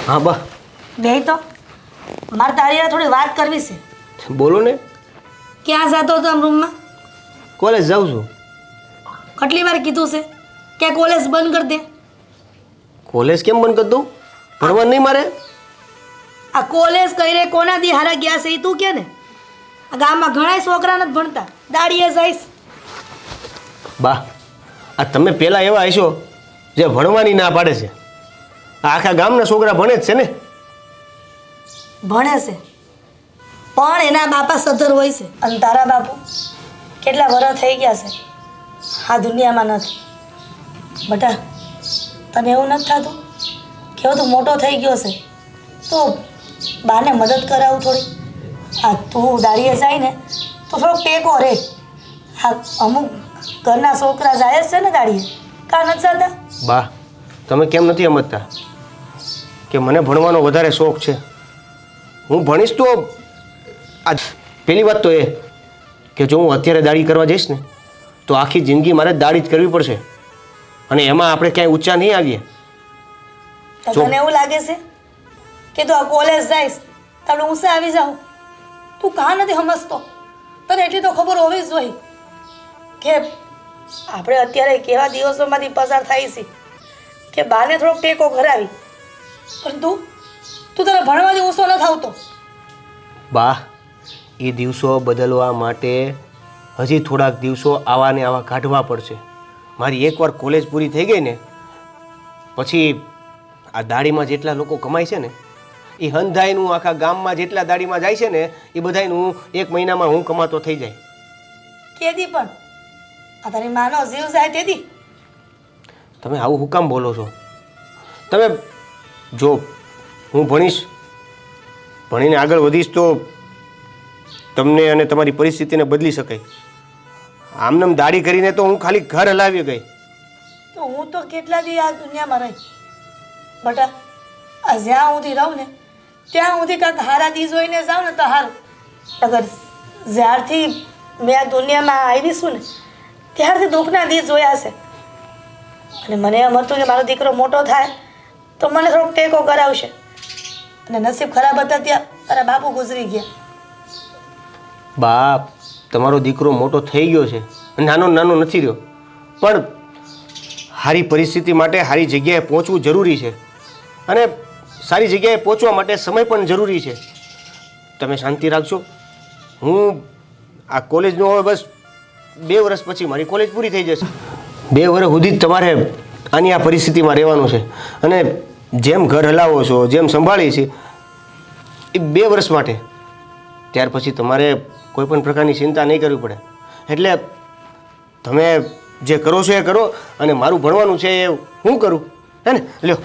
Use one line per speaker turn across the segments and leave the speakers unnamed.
હા બા
બે તો મારે તારી હારે થોડી વાત કરવી છે.
બોલો ને.
ક્યાં જતો હતો આમ રૂમમાં?
કોલેજ જાઉં છું.
કેટલી વાર કીધું છે કે કોલેજ બંધ કરી દે?
કોલેજ કેમ બંધ કરી દઉં? ભણવાનું નહીં મારે?
આ કોલેજ કઈ રે કોના દી હારા ગયા છે એ તું કે ને? આ ગામમાં ઘણા છોકરા નથી ભણતા, દાડીએ જઈશ.
બા આ તમે પહેલાં એવા હશો જે ભણવાની ના પાડે છે. આ આખા ગામના છોકરા ભણે જ છે ને.
ભણે છે પણ એના બાપા સધર હોય છે અને તારા બાપુ કેટલા વર્ષ થઈ ગયા છે આ દુનિયામાં નથી. બટા તને એવું નથી થતું કે હવે તું મોટો થઈ ગયો છે તો બાને મદદ કરાવું થોડી? આ તું દાડીએ જાય ને તો થોડોક ટેકો રે. આ અમુક ઘરના છોકરા જાય જ છે ને દાડીએ, કાં નથી જતા?
બા તમે કેમ નથી સમજતા કે મને ભણવાનો વધારે શોખ છે. હું ભણીશ તો આ પહેલી વાત તો એ કે જો હું અત્યારે દાડી કરવા જઈશ ને તો આખી જિંદગી મારે દાડી જ કરવી પડશે અને એમાં આપણે ક્યાંય ઊંચા નહીં આવીએ.
તો તને એવું લાગે છે કે તું આ કોલેજ જઈશ તો આપણે ઊંચા આવી જાઉં? તું કાં નથી સમજતો? તને એટલી તો ખબર હોવી જ જોઈએ કે આપણે અત્યારે કેવા દિવસોમાંથી પસાર થાય છે કે બાને થોડોક ટેકો કરાવી, પણ તું તને ભણવાથી ઊંચો નથી આવતો.
બા એ દિવસો બદલવા માટે હજી થોડાક દિવસો આવા ને આવા કાઢવા પડશે. મારી એકવાર કોલેજ પૂરી થઈ ગઈ ને પછી આ દાડીમાં જેટલા લોકો કમાય છે ને એ હંધાઈનું આખા ગામમાં જેટલા દાડીમાં જાય છે ને એ બધાયનું એક મહિનામાં હું કમાતો થઈ જાય.
કેદી પણ આ તારી માનો જીવ જાય તેદી?
તમે આવું હું કામ બોલો છો? તમે જો હું ભણીશ, ભણીને આગળ વધીશ તો તમને અને તમારી પરિસ્થિતિને બદલી શકાય. આમનામ દાડી કરીને તો હું ખાલી ઘર હલાવી ગઈ.
તો હું તો કેટલા દી આ દુનિયામાં રહી બટા. આ જ્યાં સુધી રહું ને ત્યાં સુધી કાંઈક હારા દી જોઈને જાઉં ને તો હારું. અગર જ્યારથી મેં આ દુનિયામાં આવીશું ને ત્યારથી દુઃખના દી જોયા છે અને મને એમ હતું કે મારો દીકરો મોટો થાય તો મને થોડોક ટેકો કરાવશે અને નસીબ ખરાબ હતા ત્યાં તારા બાપુ ગુજરી ગયા.
બાપ તમારો દીકરો મોટો થઈ ગયો છે, નાનો નાનો નથી રહ્યો, પણ સારી પરિસ્થિતિ માટે સારી જગ્યાએ પહોંચવું જરૂરી છે અને સારી જગ્યાએ પહોંચવા માટે સમય પણ જરૂરી છે. તમે શાંતિ રાખજો. હું આ કોલેજનો હવે બસ 2 વર્ષ પછી મારી કોલેજ પૂરી થઈ જશે. 2 વર્ષ સુધી જ તમારે આની આ પરિસ્થિતિમાં રહેવાનું છે અને જેમ ઘર હલાવો છો, જેમ સંભાળી છે એ 2 વર્ષ માટે. ત્યાર પછી તમારે કોઈ પણ પ્રકારની ચિંતા નહીં કરવી પડે. એટલે તમે જે કરો છો એ કરો અને મારું ભણવાનું છે એ હું કરું, હે ને? લ્યો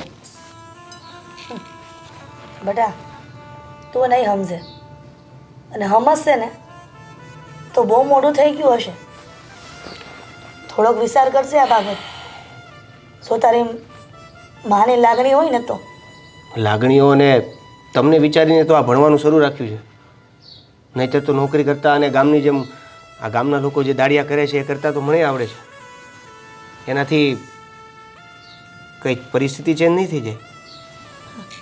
બટા તું નહીં સમજે અને સમજશે ને તો બહુ મોડું થઈ ગયું હશે. થોડોક વિચાર કરશે આ બાબત. જો તારી માની લાગણી હોય ને તો.
લાગણીઓને તમને વિચારીને તો આ ભણવાનું શરૂ રાખ્યું છે, નહીંતર તો નોકરી કરતા અને ગામની જેમ આ ગામના લોકો જે દાડિયા કરે છે એ કરતાં તો મને આવડે છે. એનાથી કંઈ પરિસ્થિતિ ચેન્જ નહીં થઈ જાય,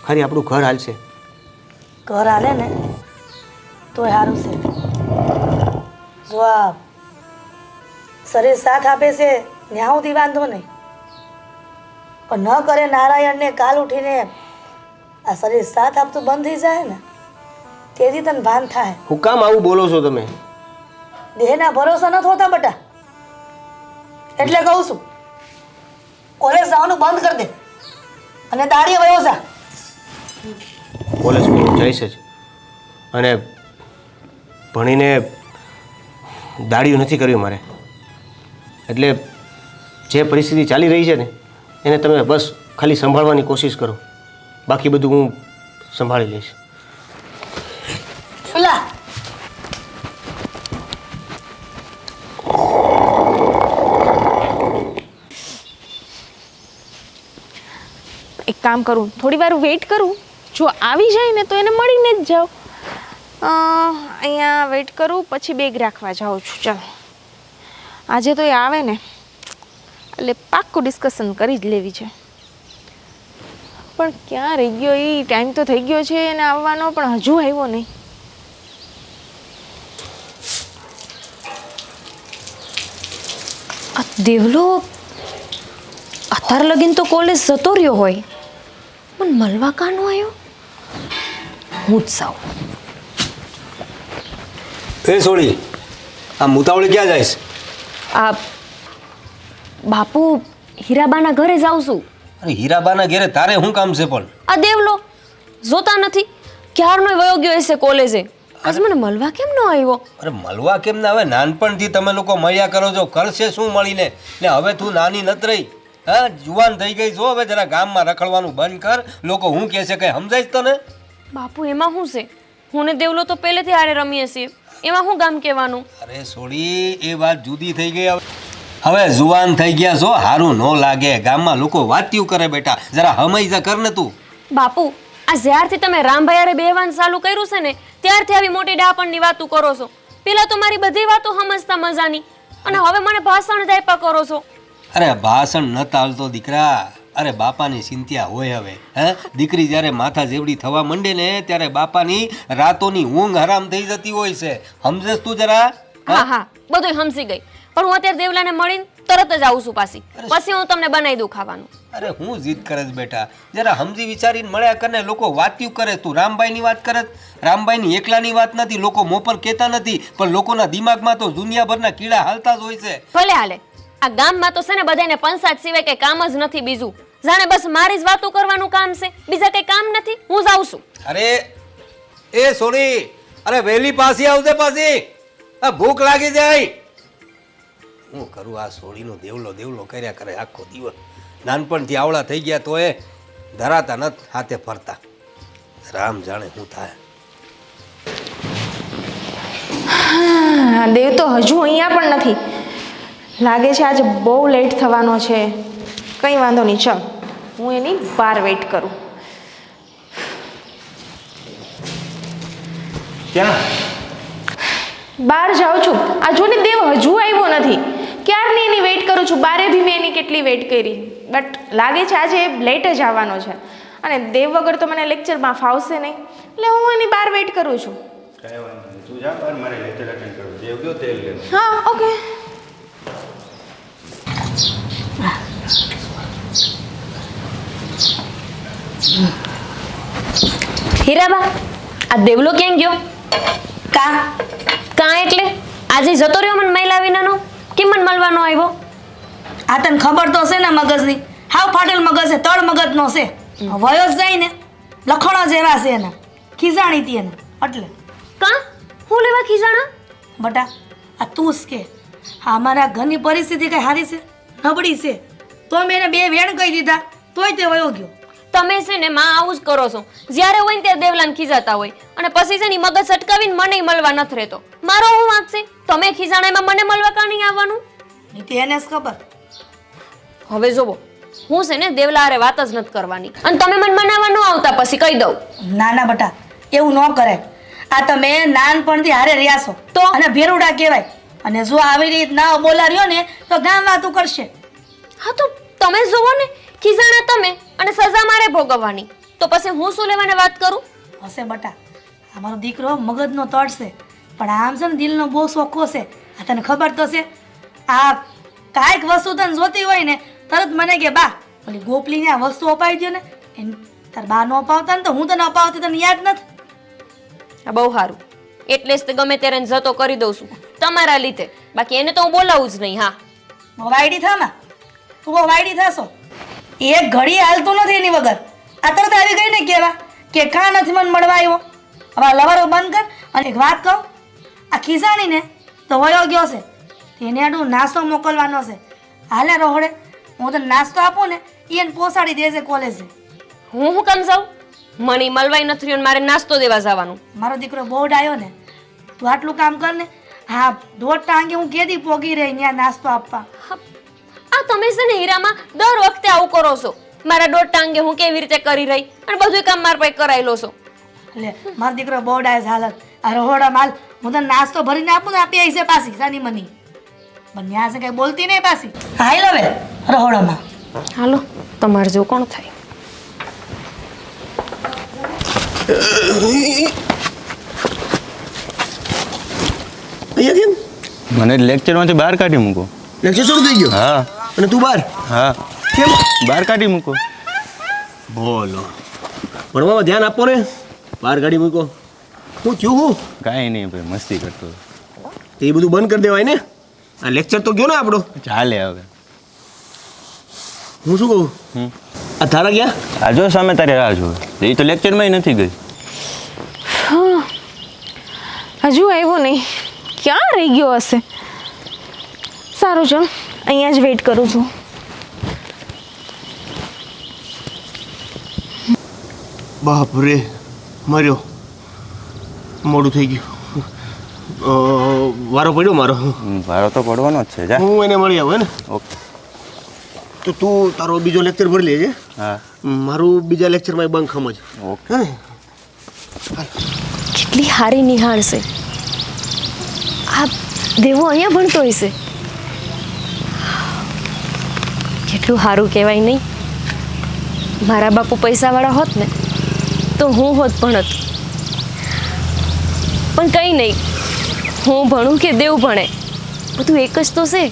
ખાલી આપણું ઘર હાલશે.
ઘર હાલે ને તોય સારું છે. જો આ શરીર સાથ આપે છે ત્યાં સુધી વાંધો નહીં, પણ ન કરે નારાયણને કાલ ઉઠીને આ શરીર સાથ આપતું બંધ થઈ જાય ને તેથી તને ભાન થાય.
હું કામ આવું બોલો છો તમે?
દેહના ભરોસા નથી હોતા બટા, એટલે કહું છું કોલેજ જવાનું બંધ કરી દે અને દાડીએ વયો જા.
કોલેજ જઈશ જ અને ભણીને દાડિયું નથી કર્યું મારે. એટલે જે પરિસ્થિતિ ચાલી રહી છે ને એને તમે બસ ખાલી સંભાળવાની કોશિશ કરો, બાકી બધું હું સંભાળી લઈશ.
ફુલા
એક કામ કરું, થોડી વાર વેઇટ કરું, જો આવી જાય ને તો એને મળીને જ જાઉં. અહીંયા વેઇટ કરું પછી બેગ રાખવા જાઉં છું. ચાલો આજે તો એ આવે ને એટલે પાક્કું ડિસ્કશન કરી જ લેવી છે. પણ ક્યાં રહી ગયો એ? ટાઈમ તો થઈ ગયો છે એને આવવાનો, પણ હજુ આવ્યો નહીં.
આ દેવલો અત્યાર લગીન તો કોલેજ જતો રહ્યો હોય, પણ મળવા કાનો આવ્યો? હું જ સાવ.
એ સોળી, આ મુતાવળી ક્યાં જઈશ?
આ બાપુ હીરાબાના ઘરે જાઉં છું.
અરે હીરાબાના ઘેરે તારે શું કામ છે પણ?
આ દેવલો જોતા નથી, ક્યારનો વયો ગયો હશે કોલેજે. આજ મને મળવા કેમ ન આવ્યો?
અરે મળવા કેમ ના આવે? નાનપણથી તમે લોકો મળ્યા કરો છો, કરશે શું મળીને? ને હવે તું નાની નત રહી, હા જુવાન થઈ ગઈ છો, હવે જરા ગામમાં રખડવાનું બંધ કર. લોકો હું કહે છે કઈ સમજાય તને?
બાપુ એમાં શું છે? હું ને દેવલો તો પહેલેથી હારે રમીએ છીએ, એમાં શું ગામ કહેવાનું?
અરે સોળી, એ વાત જુદી થઈ ગઈ. હવે જુવાન થઈ ગયા છો, હારું ન લાગે. ગામમાં લોકો વાત્યું કરે બેટા, જરા હમૈજા કર ને તું.
બાપુ આ જ્યારથી તમે રામભાઈ હારે બેહવાનું ચાલુ કર્યું છે ને, ત્યારથી આવી મોટી ડાપણની વાતો કરો છો. પેલા તો મારી બધી વાતો સમજતા મજાની, અને હવે મને ભાષણ જ આપ્યા કરો છો.
અરે ભાષણ ન તાલતો દીકરા. અરે બાપાની ચિંતા હોય હવે. હે દીકરી જ્યારે માથા જેવડી થવા માંડે ને, ત્યારે બાપાની રાતોની ઊંઘ હરામ થઈ જતી હોય છે. સમજેસ તું જરા?
હા હા બધું સમજી ગઈ, પણ હું અત્યારે દેવલાને મળીને તરત જ આવું છું પાછી. પછી હું તમને બનાવી દઉં ખાવાનું.
અરે હું જીદ કરે છે બેટા, જરા સમજી વિચારીને મળ્યા કરે. લોકો વાત્યું કરે, તું રામભાઈની વાત કરે. રામભાઈની એકલાની વાત નથી, લોકો મોપર કહેતા નથી, પણ લોકોના દિમાગમાં તો દુનિયાભરના કીડા હાલતા જ હોય છે.
ભલે હાલે, આ ગામમાં તો છે ને બધાને પંચાયત સિવાય કઈ કામ જ નથી બીજું. જાણે બસ મારી જ વાતો કરવાનું કામ છે, બીજા કઈ કામ નથી. હું જાઉં છું.
અરે એ સોરી, અરે વહેલી પાછી આવજે પાછી, આ ભૂખ લાગી જાય. હું કરું આ સોળીનો દેવલો દેવલો કર્યા કરે આખો દિવસ. નાનપણથી આવડા થઈ ગયા તો એ ધરાતા નથી હાથે ફરતા. રામ જાણે શું થાય.
દેવ તો હજુ અહીંયા પણ નથી. લાગે છે આજે બહુ લેટ થવાનો છે. કંઈ વાંધો નહીં, ચાલ હું એની બહાર વેઇટ કરું.
ક્યાં?
બહાર જાઉં છું. આ જો ને દેવ હજુ આવ્યો નથી. ક્યારની એની વેઇટ કરું છું. બારે બી મેં એની કેટલી વેઇટ કરી, બટ લાગે છે આજે લેટ જ આવવાનો છે. અને દેવ વગર તો મને લેક્ચરમાં ફાવશે નહીં, એટલે હું એની બહાર વેઇટ કરું છું.
તું જા બાર, મારે લેક્ચર અટેન્ડ કરવું. દેવ ગયો તેલ લે.
હા ઓકે.
હીરાબા આ દેવલો ક્યાં ગયો? કાં એટલે આજે જતો રહ્યો મને મહિલા વિનાનો? કેમ મને મળવાનો આવ્યો?
આ તને ખબર તો છે ને મગજની, હાવ ફાટેલ મગજ છે, તળ મગજનો છે. વયો જ જાય ને, લખણો જેવા છે એના, ખીજાણી તી એને એટલે.
કાં હું લેવા ખીજાણા?
બટા આ તું જ કે હા અમારા ઘરની પરિસ્થિતિ કઈ સારી છે નબળી છે, તો મેં એને બે વેણ કહી દીધા, તોય તે વયો ગયો.
તમે છે ને માં આવું જ કરો છો. જ્યારે હોય ને ત્યારે દેવલાને ખીજાતા હોય, અને પછી છે ને ઈ મગજ સટકાવીને મને મળવા નથી રહેતો. મારો હું વાંક છે? તમે ખીજાણામાં મને મળવા કાં નહીં આવવાનું?
નીતિ એને જ ખબર.
હવે જોવો, હું છે ને દેવલા હારે વાત જ નથી કરવાની, અને તમે મને મનાવવા ન આવતા પછી કહી દઉં.
ના ના બટા એવું ન કરે. આ તમે નાનપણથી હારે રહ્યા છો
તો?
અને ભેરુડા કહેવાય, અને જો આવી રીત ના બોલાર્યો ને તો ગામ વાતું કરશે.
હા તો તમે જ જોવો ને, ખીજાણા તમે અને સજા મારે ભોગવવાની, તો પછી હું શું લેવાને વાત કરું?
હશે બટા, અમારો દીકરો મગજનો તળ છે, પણ આમ છે ને દિલનો બહુ સોખો છે. આ તને ખબર તો છે. આ કાંઈક વસ્તુ તને જોતી હોય ને તરત મને કે બા ઓલી ગોપલીને આ વસ્તુ અપાવી દો ને. એમ તાર બા નો અપાવતા ને તો હું તને અપાવતી તને યાદ નથી.
આ બહુ સારું, એટલે જ તે ગમે ત્યારે એને જતો કરી દઉં છું તમારા લીધે. બાકી એને તો હું બોલાવું જ નહીં. હા
વાયડી થામાં, તું બહુ વાયડી થશો. એક ઘડી હાલતું નથી એની વગર. આ તરત આવી ગઈ ને કહેવા કે કાં નથી મને મળવા આવ્યો. હવે આ લવારો બંધ કર. અને એક વાત કહું, આ ખીજાણીને તો વયો ગયો છે, એને આડું નાસ્તો મોકલવાનો છે. હાલે રોહડે હું તને નાસ્તો આપું ને એ એને પોસાડી દેશે કોલેજે.
હું કામ જાઉં? મને મળવાય નથી રહ્યો ને મારે નાસ્તો દેવા જવાનું.
મારો દીકરો બહુ ડાયો ને, તું આટલું કામ કર ને. હા દોઢ ટાંગે હું કેદી પોગી રહી ત્યાં નાસ્તો આપવા.
આ તમે છે ને હીરામાં દર વખતે આવું કરો છો. મારા દોઢ ટાંગે હું કેવી રીતે કરી રહી, અને બધું કામ મારા પાસે કરાવી લો છો.
એટલે મારો દીકરો બહુ ડાયો છે. હાલત આ રહોડા માલ હું તને નાસ્તો ભરીને આપું ને આપી આવી છે પાછી સાની મની. પણ ત્યાં છે કઈ બોલતી નહીં પાછી. હાલ હવે રહોડામાં
હાલો તમારે જો કોણ થાય.
અહીંયા કેમ?
મને લેક્ચરમાંથી બહાર કાઢી મૂકો.
લેક્ચર શરૂ થઈ ગયો?
હા
અને તું બહાર
હા
કેમ?
બહાર કાઢી મૂકો.
બોલો, ભણવામાં ધ્યાન આપો ને, બહાર ગાડી મૂકો. હું થયું હું?
કાંઈ નહીં ભાઈ, મસ્તી કરતો.
તે બધું બંધ કરી દેવાય ને. આ લેક્ચર તો ગયો ને આપણો.
ચાલે હવે.
હું શું કહું? આ તારા ગયા?
આ જો સામે તારી રાહ જોવે. એ તો લેક્ચરમાં નથી ગઈ.
હજુ આવ્યો નહીં, ક્યાં રહી ગયો હશે? સારું ચાલ, અહીંયા જ વેઇટ કરું છું.
બાપ રે, મર્યો. મોડું થઈ ગયું. વારો પડ્યો મારો.
વારો તો પડવાનો જ છે. જા.
હું એને મળી આવું હે ને.
ઓકે.
તો તું તારો બીજો લેક્ચર ભરી લેજે.
હા
મારું બીજા લેક્ચરમાં બંક સમજ.
ઓકે.
હે ને?
કેટલી હારી નિહાળ છે. આ દેવો અહીંયા ભણતો હશે. કેટલું સારું કહેવાય નહીં. મારા બાપુ પૈસાવાળા હોત ને તો હું હોત ભણત. પણ કંઈ નહીં, હું ભણું કે દેવ ભણે, બધું એક જ તો છે.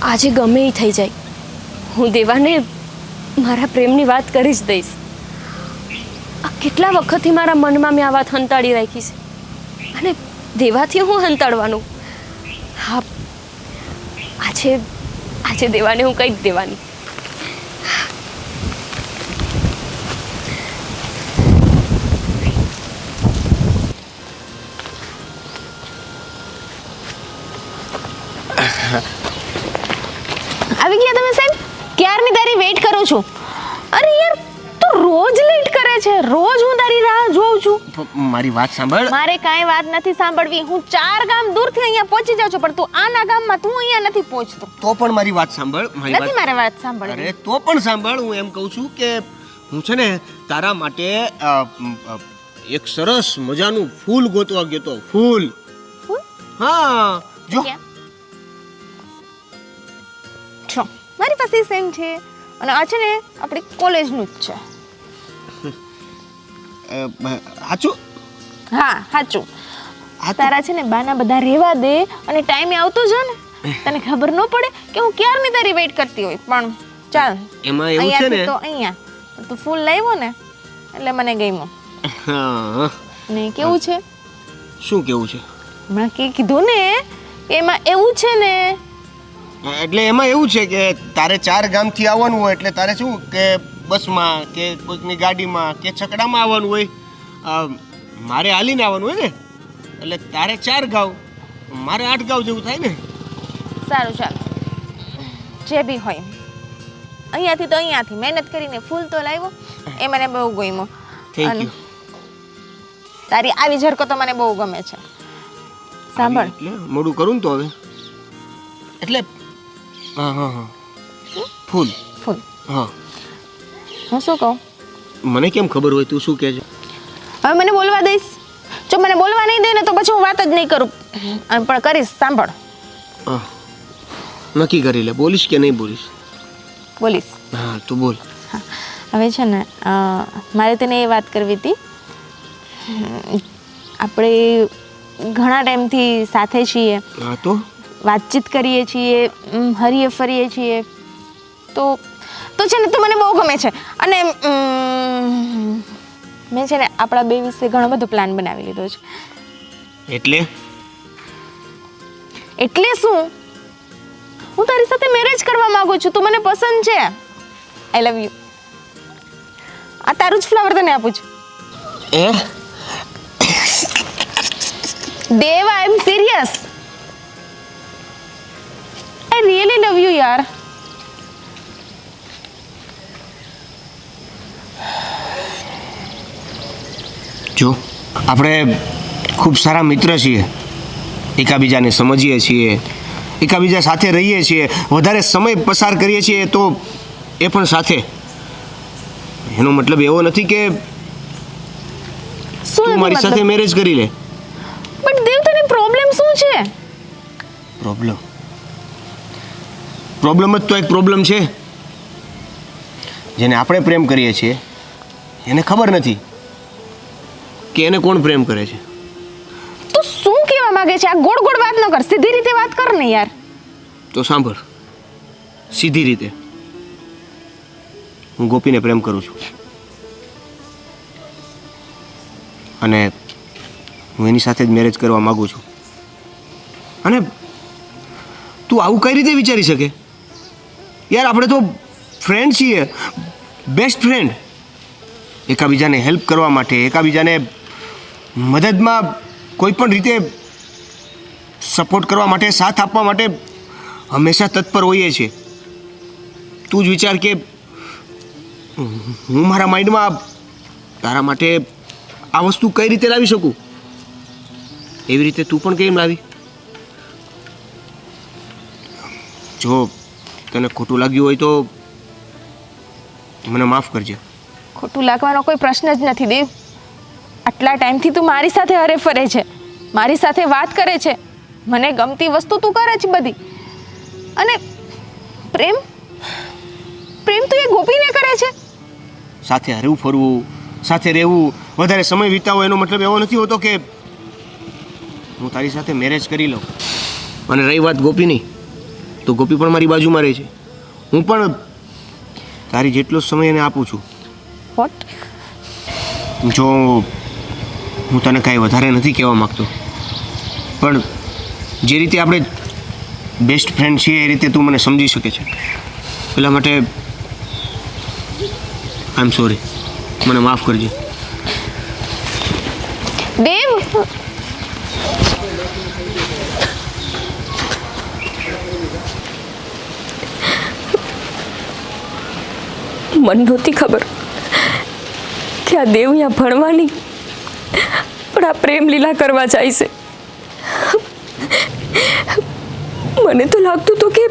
આજે ગમે એ થઈ જાય, હું દેવાને મારા પ્રેમની વાત કરી જ દઈશ. આ કેટલા વખતથી મારા મનમાં મેં આ વાત હંતાડી રાખી છે, અને દેવાથી હું હંતાડવાનું. હા, આજે દેવાને હું કંઈ જ દેવાની.
આવી ગયા તમે સાહેબ? ક્યારની તારી વેઇટ કરું છું. અરે યાર, તું રોજ લેટ કરે છે. રોજ હું તારી રાહ જોઉં છું.
મારી વાત સાંભળ.
મારે કાંઈ વાત નથી સાંભળવી. હું 4 ગામ દૂરથી અહીંયા પહોંચી જાઉં છું, પણ તું આના ગામમાં તું અહીંયા નથી પહોંચતો.
તો પણ મારી વાત સાંભળ.
નથી મારે વાત સાંભળવી.
અરે તો પણ સાંભળ, હું એમ કહું છું કે હું છે ને તારા માટે એક સરસ મજાનું ફૂલ ગોતવા ગયો તો. ફૂલ?
ફૂલ?
હા, જો.
ક્યાં? છો, મારી પાસે સેમ છે, અને આ છે ને આપણી કોલેજનું જ છે.
સાચું?
હા, સાચું.
હા તો-
તારા છે ને બાના બધા રહેવા દે અને ટાઈમે આવતો જા ને. તને ખબર ન પડે કે હું ક્યારની તારી વેઇટ કરતી હોય. પણ ચાલ,
એમાં એવું છે ને.
અહીંયાથી તો અહીંયા તું ફૂલ લાવ્યો ને એટલે મને ગમ્યું.
હા.
ને કેવું છે?
શું કેવું છે?
હમણાં કીધું ને કે એમાં એવું છે ને.
એટલે એમાં એવું છે કે તારે 4 ગામથી આવવાનું હોય, એટલે તારે શું કે બસમાં કે કોઈકની ગાડીમાં કે છકડામાં આવવાનું હોય. મારે હાલીને આવવાનું હોય ને, એટલે તારે 4 ગાવ, મારે 8 ગાવ જેવું થાય ને.
સારું ચાલ, જે બી હોય. અહીંયાથી તો અહીંયાથી મહેનત કરીને ફૂલ તો લાવ્યો, એ મને બહુ ગમ્યો.
થેન્ક
અને
યુ.
તારી આવી ઝરકો તો મને બહુ ગમે છે. સાંભળ,
એટલે મોડું કરું ને તો હવે. એટલે હા હા હા, ફૂલ.
ફૂલ
હા,
હું શું કહું?
મને કેમ ખબર હોય તું શું કહે છે?
હવે મને બોલવા દઈશ? જો મને બોલવા નહીં દે ને તો પછી હું વાત જ નહીં કરું. પણ કરીશ. સાંભળ,
હા, નક્કી કરી લે, બોલીશ કે નહીં બોલીશ?
બોલીશ.
હા, તું બોલ.
હવે છે ને મારે તને એ વાત કરવી હતી. આપણે ઘણા ટાઈમથી સાથે છીએ,
હા તો
વાતચીત કરીએ છીએ, હરીએ ફરીએ છીએ, તો છે ને તું મને બહુ ગમે છે. અને મેં છે ને આપણા બે વિશે ઘણો બધો પ્લાન બનાવી લીધો છે. એટલે શું? હું તારી સાથે મેરેજ કરવા માંગુ છું. તું મને પસંદ છે. I love you. આ તારું જ ફ્લાવર તને આપું છું. Dev, I am serious. I really love you યાર.
જો આપણે ખૂબ સારા મિત્ર છીએ, એકાબીજાને સમજીએ છીએ, એકાબીજા સાથે રહીએ છીએ, વધારે સમય પસાર કરીએ છીએ, તો એ પણ સાથે. એનો મતલબ એવો નથી કે
શું
તું મારી સાથે મેરેજ કરી લે.
બટ દેવ, તને પ્રોબ્લેમ શું છે?
પ્રોબ્લેમ જ તો એક પ્રોબ્લેમ છે. જેને આપણે પ્રેમ કરીએ છીએ એને ખબર નથી કે એને કોણ પ્રેમ કરે છે.
તું શું કહેવા માંગે છે? આ ગોળ ગોળ વાત ન કર, સીધી રીતે વાત કર ને યાર.
તો સાંભળ, સીધી રીતે, હું ગોપીને પ્રેમ કરું છું અને હું એની સાથે જ મેરેજ કરવા માગું છું. અને તું આવું કઈ રીતે વિચારી શકે યાર? આપણે તો ફ્રેન્ડ છીએ, બેસ્ટ ફ્રેન્ડ. એકાબીજાને હેલ્પ કરવા માટે, એકાબીજાને મદદમાં કોઈ પણ રીતે સપોર્ટ કરવા માટે, સાથ આપવા માટે હંમેશા તત્પર હોઈએ છીએ. તું જ વિચાર કે હું મારા માઇન્ડમાં તારા માટે આ વસ્તુ કઈ રીતે લાવી શકું, એવી રીતે તું પણ કેમ લાવી? જો તને ખોટું લાગ્યું હોય તો મને માફ કરજે.
ખોટું લાગવાનો કોઈ પ્રશ્ન જ નથી દેવ. આટલા ટાઈમથી તું મારી સાથે હરે ફરે છે, મારી સાથે વાત કરે છે, મને ગમતી વસ્તુ તું કરે છે બધી. અને પ્રેમ પ્રેમ તું એ ગોપીને કરે છે?
સાથે હરવું ફરવું, સાથે રહેવું, વધારે સમય વિતાવો એનો મતલબ એવો નથી હોતો કે હું તારી સાથે મેરેજ કરી લઉં. અને રહી વાત ગોપીની, તો ગોપી પણ મારી બાજુમાં રહે છે. હું પણ તારી જેટલો સમય એને આપું છું.
વોટ?
જો હું તને કાંઈ વધારે નથી કહેવા માગતો, પણ જે રીતે આપણે બેસ્ટ ફ્રેન્ડ છીએ એ રીતે તું મને સમજી શકે છે. એટલા માટે આઈ એમ સોરી, મને માફ કરજે.
દેવ,
મને નહોતી ખબર કે આ દેવ અહીંયા ભણવાની પણ આ પ્રેમ લીલા કરવા જાય છે. મને તો લાગતું હતું કે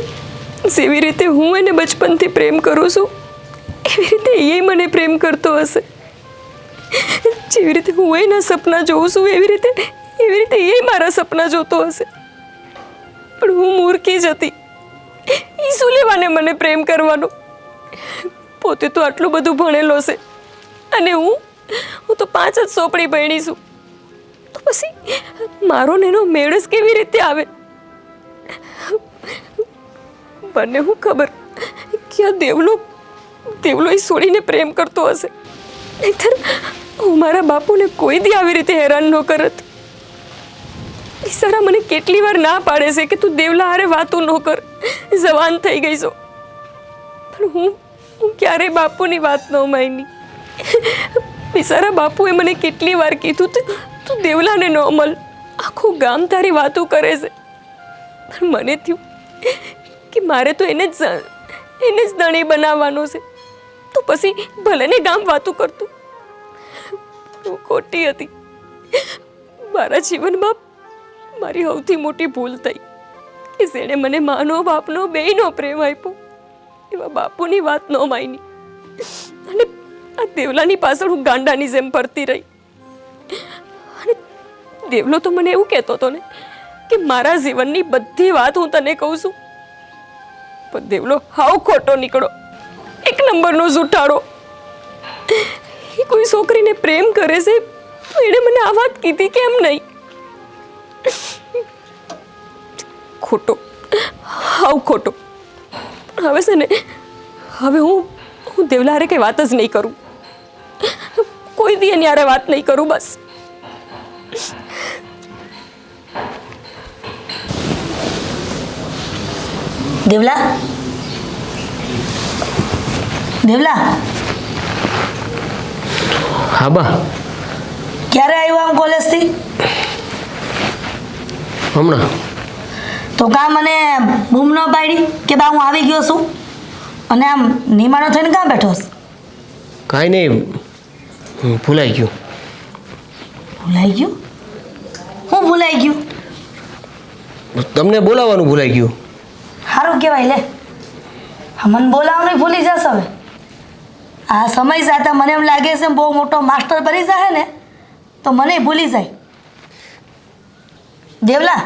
જેવી રીતે હું એને બચપનથી પ્રેમ કરું છું એવી રીતે એ મને પ્રેમ કરતો હશે. જેવી રીતે હું એના સપના જોઉં છું એવી રીતે એ મારા સપના જોતો હશે. પણ હું મૂર્ખી જ હતી. એ શું લેવાને મને પ્રેમ કરવાનો? પોતે તો આટલું બધું ભણેલો છે અને હું તો 5 જ ચોપડી ભણી છું. તો પછી મારો ને એનો મેળ જ કેવી રીતે આવે? મને હું ખબર કે આ દેવલો એ છોડીને પ્રેમ કરતો હશે, નહીંતર હું મારા બાપુને કોઈ દી આવી રીતે હેરાન ન કરત. બિચારા મને કેટલી વાર ના પાડે છે કે તું દેવલા હારે વાતો ન કર, જવાન થઈ ગઈ છો. પણ હું ક્યારેય બાપુની વાત ન માની. બિચારા બાપુએ મને કેટલી વાર કીધું તું દેવલાને ન મળ, આખું ગામ તારી વાતો કરે છે. પણ મને થયું કે મારે તો એને જ ધણી બનાવવાનો છે. તો પછી ભલે ને ગામ વાતો કરતું. હું ખોટી હતી. મારા જીવનમાં મારી સૌથી મોટી ભૂલ થઈ કે જેણે મને માનો બાપનો બેયનો પ્રેમ આપ્યો એવા બાપુની વાત ન માની અને આ દેવલાની પાછળ હું ગાંડાની જેમ ફરતી રહી. અને દેવલો તો મને એવું કહેતો હતો ને કે મારા જીવનની બધી વાત હું તને કહું છું. પણ દેવલો હાવ ખોટો નીકળો, 1 નંબરનો જૂઠાડો. એ કોઈ છોકરીને પ્રેમ કરે છે તો એણે મને આ વાત કીધી કેમ નહીં? ખોટો, હાવ ખોટો. હવે છે ને, હવે હું દેવલા હારે કઈ વાત જ નહીં કરું. કોઈ દી એની હારે વાત નહીં કરું. બસ
દેવલા, દેવલા,
હા બા.
ક્યારે આવ્યો આમ કોલેજથી?
હમણાં.
તો કાં મને બૂમ ન પાડી કે બા હું આવી ગયો છું? અને આમ નિમાણો થઈને કાં બેઠો છે?
કાંઈ નહીં, ભૂલાઈ ગયું.
ભૂલાઈ ગયું? હું ભૂલાઈ ગયું?
તમને બોલાવવાનું ભૂલાઈ ગયું.
સારું કહેવાય લે. હા, મને બોલાવવાનું ભૂલી જશ હવે. આ સમય સાથે મને એમ લાગે છે બહુ મોટો માસ્ટર બની જાય ને તો મને ભૂલી જાય. દેવલા,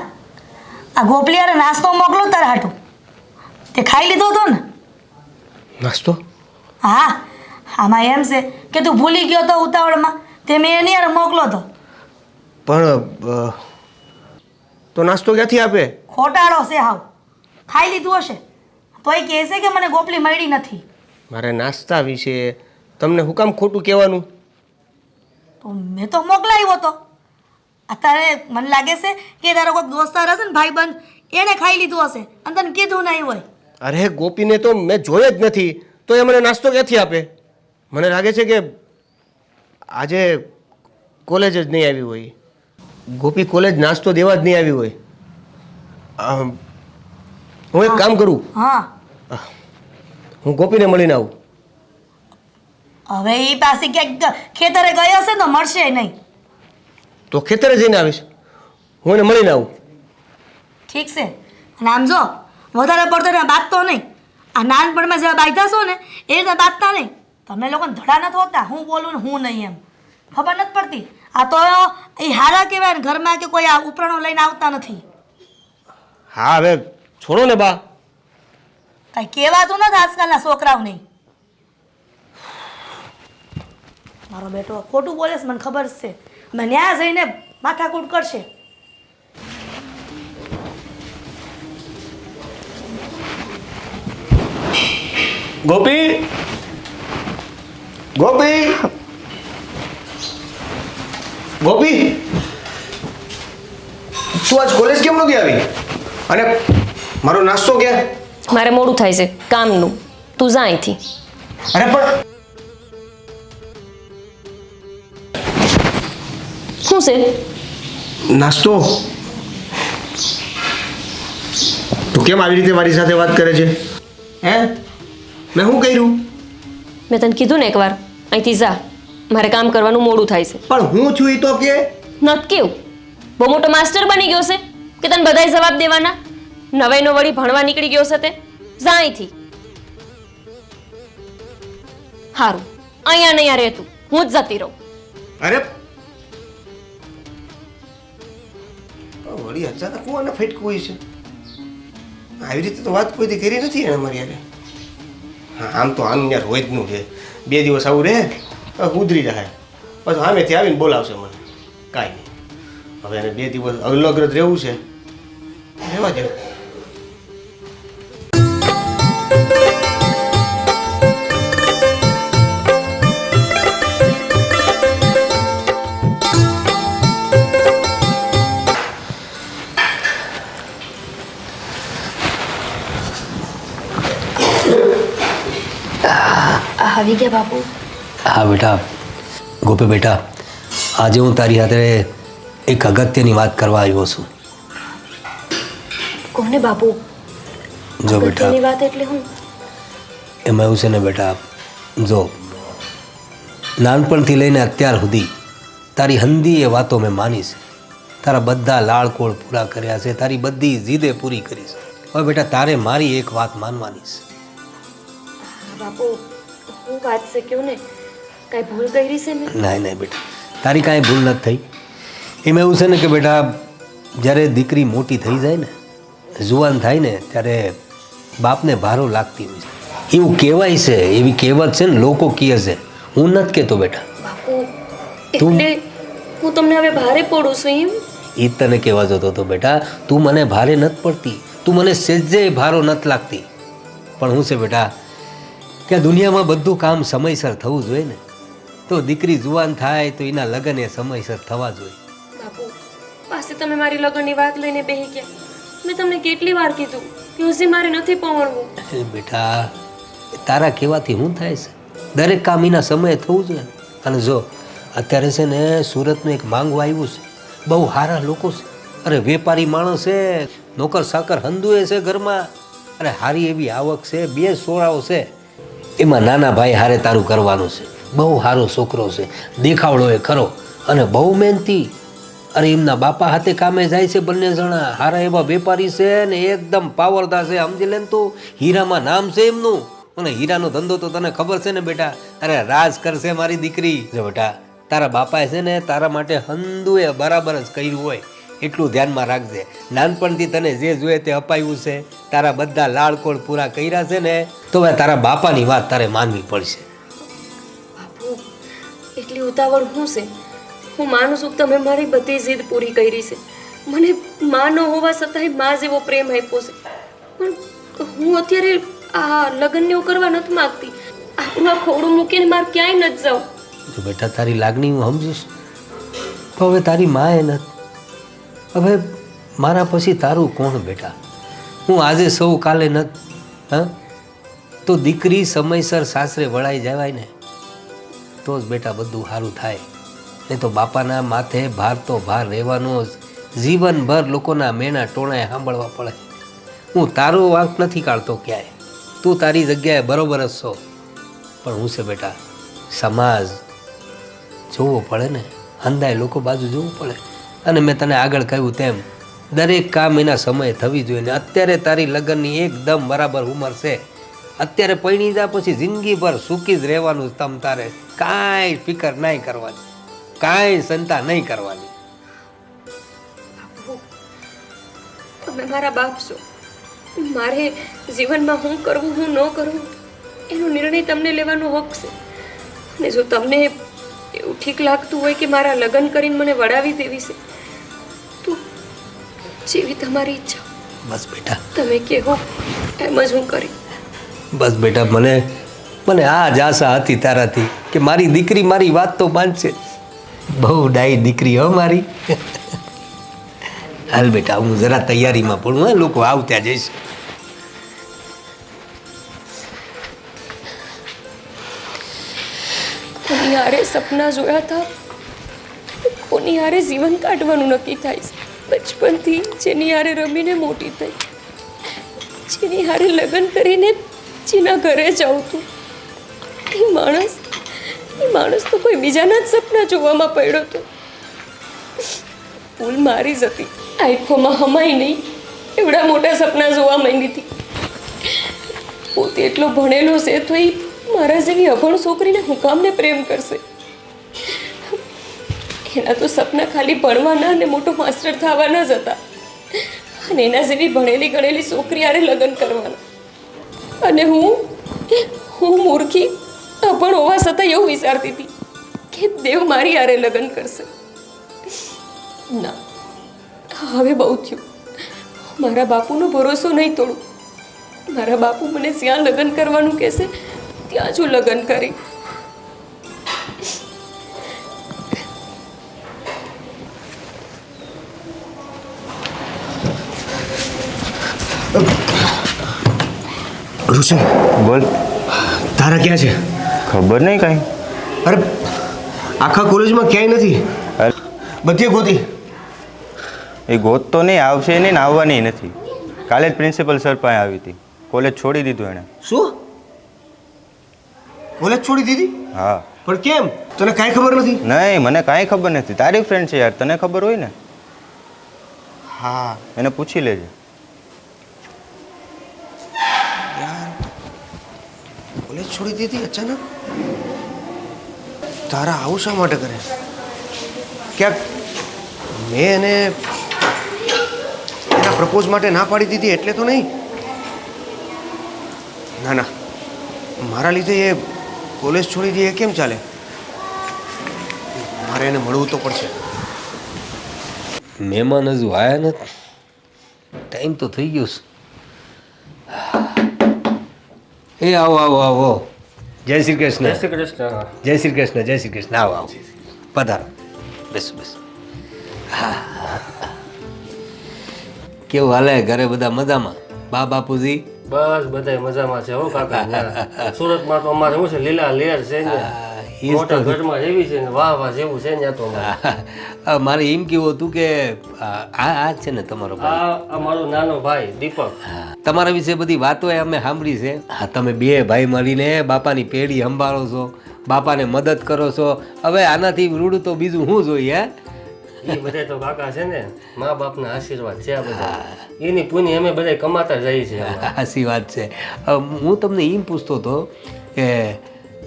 આ ગોપલિયારે નાસ્તો મોકલો તારા હાટું. તે ખાઈ લીધો હતો ને?
નાસ્તો?
હા, આમાં એમ છે કે તું ભૂલી ગયો તો ઉતાવળમાં તે મેં એની યાર મોકલો તો.
પણ તો નાસ્તો ક્યાંથી આપે?
ખોટાડો છે હાવ. ખાઈ લીધું હશે તોય કહે છે કે મને ગોપલી મળી નથી.
મારે નાસ્તા વિશે તમને હું કામ ખોટું કહેવાનું?
તો મેં તો મોકલાવ્યો તો. અત્યારે મને લાગે છે કે તારો કોઈ દોસ્તાર હશે ને ભાઈબંધ એણે ખાઈ લીધું હશે અને તને કીધું નહીં હોય.
અરે ગોપીને તો મેં જોયો જ નથી, તો એ મને નાસ્તો ક્યાંથી આપે? મને લાગે છે કે આજે કોલેજ જ નહીં આવી હોય. ગોપી કોલેજ નાસ્તો દેવા જ નહીં આવી હોય. હું એક કામ કરું,
હા
હું ગોપીને મળીને આવું.
હવે એ પાસે ક્યાંક ખેતરે ગયો હશે તો મળશે નહીં.
તો ખેતરે જઈને આવીશ, હું એને મળીને આવું.
ઠીક છે. અને આમ જો વધારે પડતો એને બાંધતો નહીં. આ નાનપણમાં જેવા બાંધ્યા છો ને એ રીતે બાંધતા નહીં. તમે લોકોને ધડા નથી હોતા હું બોલું ને હું નહીં એમ ખબર નથી પડતી. આ તો એ હારા કહેવાય ને ઘરમાં કે કોઈ આ ઉપરણો લઈને આવતા નથી.
હા હવે છોડો ને બા.
કાંઈ કહેવાતું નથી આજકાલના છોકરાઓને. મારો બેટો ખોટું બોલે છે મને ખબર છે. અમે ન્યા જઈને માથાકૂટ કરશે.
ગોપી, ગોપી, ગોપી, તું આજ કોલેજ કેમ નથી આવી? અને મારો નાસ્તો ક્યાં?
મારે મોડું થાય છે કામનું. તું જા અહીંથી.
અરે પણ
શું છે?
નાસ્તો. તું કેમ આવી રીતે મારી સાથે વાત કરે છે? હે, મેં શું કર્યું?
મેં તને કીધું ને એકવાર અહીંથી જા. મારે કામ કરવાનું મોડું થાય છે.
પણ હું છું એ તો કે.
નથી કેવું? બહુ મોટો માસ્ટર બની ગયો છે કે તને બધાય જવાબ દેવાના? નવાઈનો વળી ભણવા નીકળી ગયો છે તે? જા અહીંથી. હારું, અહીંયા નહીં રહેતું, હું જ જતી રહું.
અરે વળી અચાનક હું આને ફટકું હોય છે. આવી રીતે તો વાત કોઈથી કરી નથી એને મારી યારે. હા, આમ તો આમ યાર રોજનું છે. 2 દિવસ આવું રહે ઉધરી જાય પછી સામેથી આવીને બોલાવશે મને. કાંઈ નહીં, હવે એને 2 દિવસ અલગ જ રહેવું છે, રહેવા દે.
આવી ગયા બાપુ?
હા બેટા, ગોપી બેટા, આજે હું તારી સાથે એક અગત્યની વાત કરવા આવ્યો છું.
કોને બાપુ?
જો બેટા,
અગત્યની વાત એટલે હું?
એમાં એવું છે ને બેટા, જો નાનપણથી લઈને અત્યાર સુધી તારી હંધી એ વાતો મેં માની છે. તારા બધા લાળકોળ પૂરા કર્યા છે, તારી બધી જીદે પૂરી કરી છે. હવે બેટા તારે મારી એક વાત માનવાની છે.
બાપુ હું વાત છે ક્યું ને? કાંઈ ભૂલ કરી છે મેં?
નહીં બેટા, તારી કાંઈ ભૂલ નથી થઈ. એમાં એવું છે ને કે બેટા, જ્યારે દીકરી મોટી થઈ જાય ને, જુવાન થાય ને, ત્યારે બાપને ભારો લાગતી હોય છે. એવું કહેવાય છે, એવી કહેવત છે ને, લોકો કહે છે, હું નથી કહેતો બેટા.
બાપુ એટલે હું તમને હવે ભારે પડું છું એમ?
એ તને કહેવા જતો હતો બેટા, તું મને ભારે નથી પડતી, તું મને સહેજે ભારો નથી લાગતી. પણ હું છે બેટા કે દુનિયામાં બધું કામ સમયસર થવું જોઈએ ને. તો દીકરી જુવાન થાય તો એના લગ્ન એ સમયસર થવા જોઈએ.
બાપુ પાસે તમે મારી લગ્નની વાત લઈને બેહી ગયા. મેં તમને કેટલી વાર કીધું કે હજી મારે નથી પહોંચવું.
બેટા તારા કહેવાથી શું થાય છે? દરેક કામ એના સમયે થવું જોઈએ. અને જો અત્યારે છે ને સુરતનું એક માંગવું આવ્યું છે, બહુ સારા લોકો છે. અરે વેપારી માણસ છે, નોકર સાકર હંધુએ છે ઘરમાં. અરે સારી એવી આવક છે, 2 છોરાઓ છે. એમાં નાના ભાઈ હારે તારું કરવાનું છે. બહુ સારો છોકરો છે, દેખાવડો એ ખરો અને બહુ મહેનતી. અરે એમના બાપા હાથે કામે જાય છે બંને જણા. હારા એવા વેપારી છે ને એકદમ પાવરદાર છે. સમજી લે ને તું, હીરામાં નામ છે એમનું. અને હીરાનો ધંધો તો તને ખબર છે ને બેટા. અરે રાજ કરશે મારી દીકરી. જો બેટા, તારા બાપાએ છે ને તારા માટે હંધુએ બરાબર જ કર્યું હોય એટલું ધ્યાનમાં રાખજે. નાનપણથી તને જે જોઈએ તે અપાયું છે, તારા બધા લાળકોળ પૂરા કર્યા છે ને, તો હવે તારા બાપાની વાત તારે માનવી પડશે.
એટલી ઉતાવળ શું છે? હું માનું છું કે તમે મારી બધી જીદ પૂરી કરી છે. મને માં ન હોવા છતાંય માં જેવો પ્રેમ આપ્યો છે. પણ હું અત્યારે આ લગ્નને એવું કરવા નથી માંગતી. આપણું આ ખોડું મૂકીને મારે ક્યાંય નથી જાઉં.
જો બેટા તારી લાગણી હું સમજુ છું, તો હવે તારી માં એ નથી. હવે મારા પછી તારું કોણ બેટા? હું આજે સૌ કાલે નથી. હા, તો દીકરી સમયસર સાસરે વળાઈ જવાય ને તો જ બેટા બધું સારું થાય. નહીં તો બાપાના માથે ભાર તો ભાર રહેવાનો જ. જીવનભર લોકોના મેણા ટોણાએ સાંભળવા પડે. હું તારો વાંક નથી કાઢતો ક્યાંય, તું તારી જગ્યાએ બરોબર જ છો. પણ હું છે બેટા, સમાજ જોવો પડે ને, હંધાય લોકો બાજુ જોવું પડે. અને મેં તને આગળ કહ્યું તેમ દરેક કામ એના સમયે થવી જોઈએ. ને અત્યારે તારી લગ્નની એકદમ બરાબર ઉંમર છે. અત્યારે પૈણી જા પછી જિંદગીભર સુખી જ રહેવાનું. તમ તારે કાંઈ ફિકર નહીં કરવાની, કાંઈ ચિંતા નહીં કરવાની.
તમે મારા બાપ છો. મારે જીવનમાં શું કરવું શું ન કરવું એનો નિર્ણય તમને લેવાનો હક છે. અને જો તમને એવું ઠીક લાગતું હોય કે મારા લગ્ન કરીને મને વડાવી દેવી છે તો જેવી તમારી ઈચ્છા.
બસ બેટા,
તમે કહો એમ જ હું કરી.
બસ બેટા, મને આ જ આશા હતી તારાથી કે મારી દીકરી મારી વાત તો માનશે. બહુ ડાઈ દીકરી હો મારી. હાલ બેટા, હું જરા તૈયારીમાં પડું. હા, લોકો આવતા જઈશ.
કોની હારે સપના જોયા હતા, કોની હારે જીવન કાઢવાનું નક્કી થાય છે. બચપનથી જેની હારે રમીને મોટી થઈ, જેની હારે લગ્ન કરીને જેના ઘરે જાઉં તું, એ માણસ તો કોઈ બીજાના જ સપના જોવામાં પડ્યો હતો. ભૂલ મારી જ હતી. આંખોમાં હમાય નહીં એવડા મોટા સપના જોવા માંડી હતી. પોતે એટલો ભણેલો છે તો એ મારા જેવી અભણ છોકરીને હું કામને પ્રેમ કરશે? એના તો સપના ખાલી ભણવાના અને મોટો માસ્ટર થવાના જ હતા. અને એના જેવી ભણેલી ગણેલી છોકરી હારે લગ્ન કરવાના. અને હું મૂર્ખી અભણ હોવા છતાં એવું વિચારતી હતી કે દેવ મારી હારે લગ્ન કરશે. ના, હવે બહુ થયું. મારા બાપુનો ભરોસો નહીં તોડું. મારા બાપુ મને જ્યાં લગ્ન કરવાનું કહેશે ત્યાં જ હું લગ્ન કરી.
ઋષિ,
બોલ.
તારા ક્યાં છે?
ખબર નહીં કાંઈ.
અરે આખા કોલેજમાં ક્યાંય નથી.
અરે,
બધે ગોતી.
એ ગોત તો નહીં આવશે નહીં ને આવવાની નથી. કાલે જ પ્રિન્સિપલ સર પાસે આવી હતી. કોલેજ છોડી દીધું એણે.
શું? કોલેજ છોડી દીધી?
હા.
પણ કેમ? તને કાંઈ ખબર નથી?
નહીં, મને કાંઈ ખબર નથી. તારી ફ્રેન્ડ છે યાર, તને ખબર હોય ને.
હા
એને પૂછી લેજે.
યાર, કોલેજ છોડી દીધી અચાનક? તારા આવું શા માટે કરે? ક્યાંક મેં એને એના પ્રપોઝ માટે ના પાડી દીધી એટલે તો નહીં? ના ના, મારા લીધે એ કોલેજ છોડી દે એ કેમ ચાલે? મારે એને મળવું તો પડશે.
મહેમાન હજુ આવ્યા નથી. ટાઈમ તો થઈ ગયો છે. એ આવો આવો આવો. જય શ્રી કૃષ્ણ. જય શ્રી કૃષ્ણ. જય શ્રી કૃષ્ણ. જય શ્રી કૃષ્ણ. આવો આવો, પધારો. બેસો બેસો. કેવું હાલે ઘરે? બધા મજામાં? બા બાપુજી?
બસ બધાય મજામાં છે હો કાકા. સુરતમાં તો અમારે શું છે, લીલા લેર છે ને, મોટા ઘરમાં એવી છે ને વાહ વાહ જેવું છે ને. તો
મારે એમ કેવું હતું કે આ છે ને તમારો ભાઈ,
આ મારો નાનો ભાઈ દીપક.
તમારા વિશે બધી વાતો અમે સાંભળી છે. હા, તમે બે ભાઈ મળીને બાપાની પેઢી સંભાળો છો, બાપાને મદદ કરો છો. હવે આનાથી રૂડું તો બીજું શું જોઈએ?
એ બધા તો કાકા છે ને મા બાપના આશીર્વાદ છે આ બધા. એની પુણ્ય અમે બધા કમાતા જઈએ છીએ.
સાચી વાત છે. હું તમને એમ પૂછતો હતો કે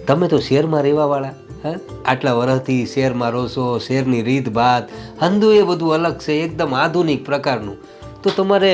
તમે તો શહેરમાં રહેવાવાળા, હા, આટલા વર્ષથી શહેરમાં રહો છો, શહેરની રીત ભાત હંધું એ બધું અલગ છે, એકદમ આધુનિક પ્રકારનું. તો તમારે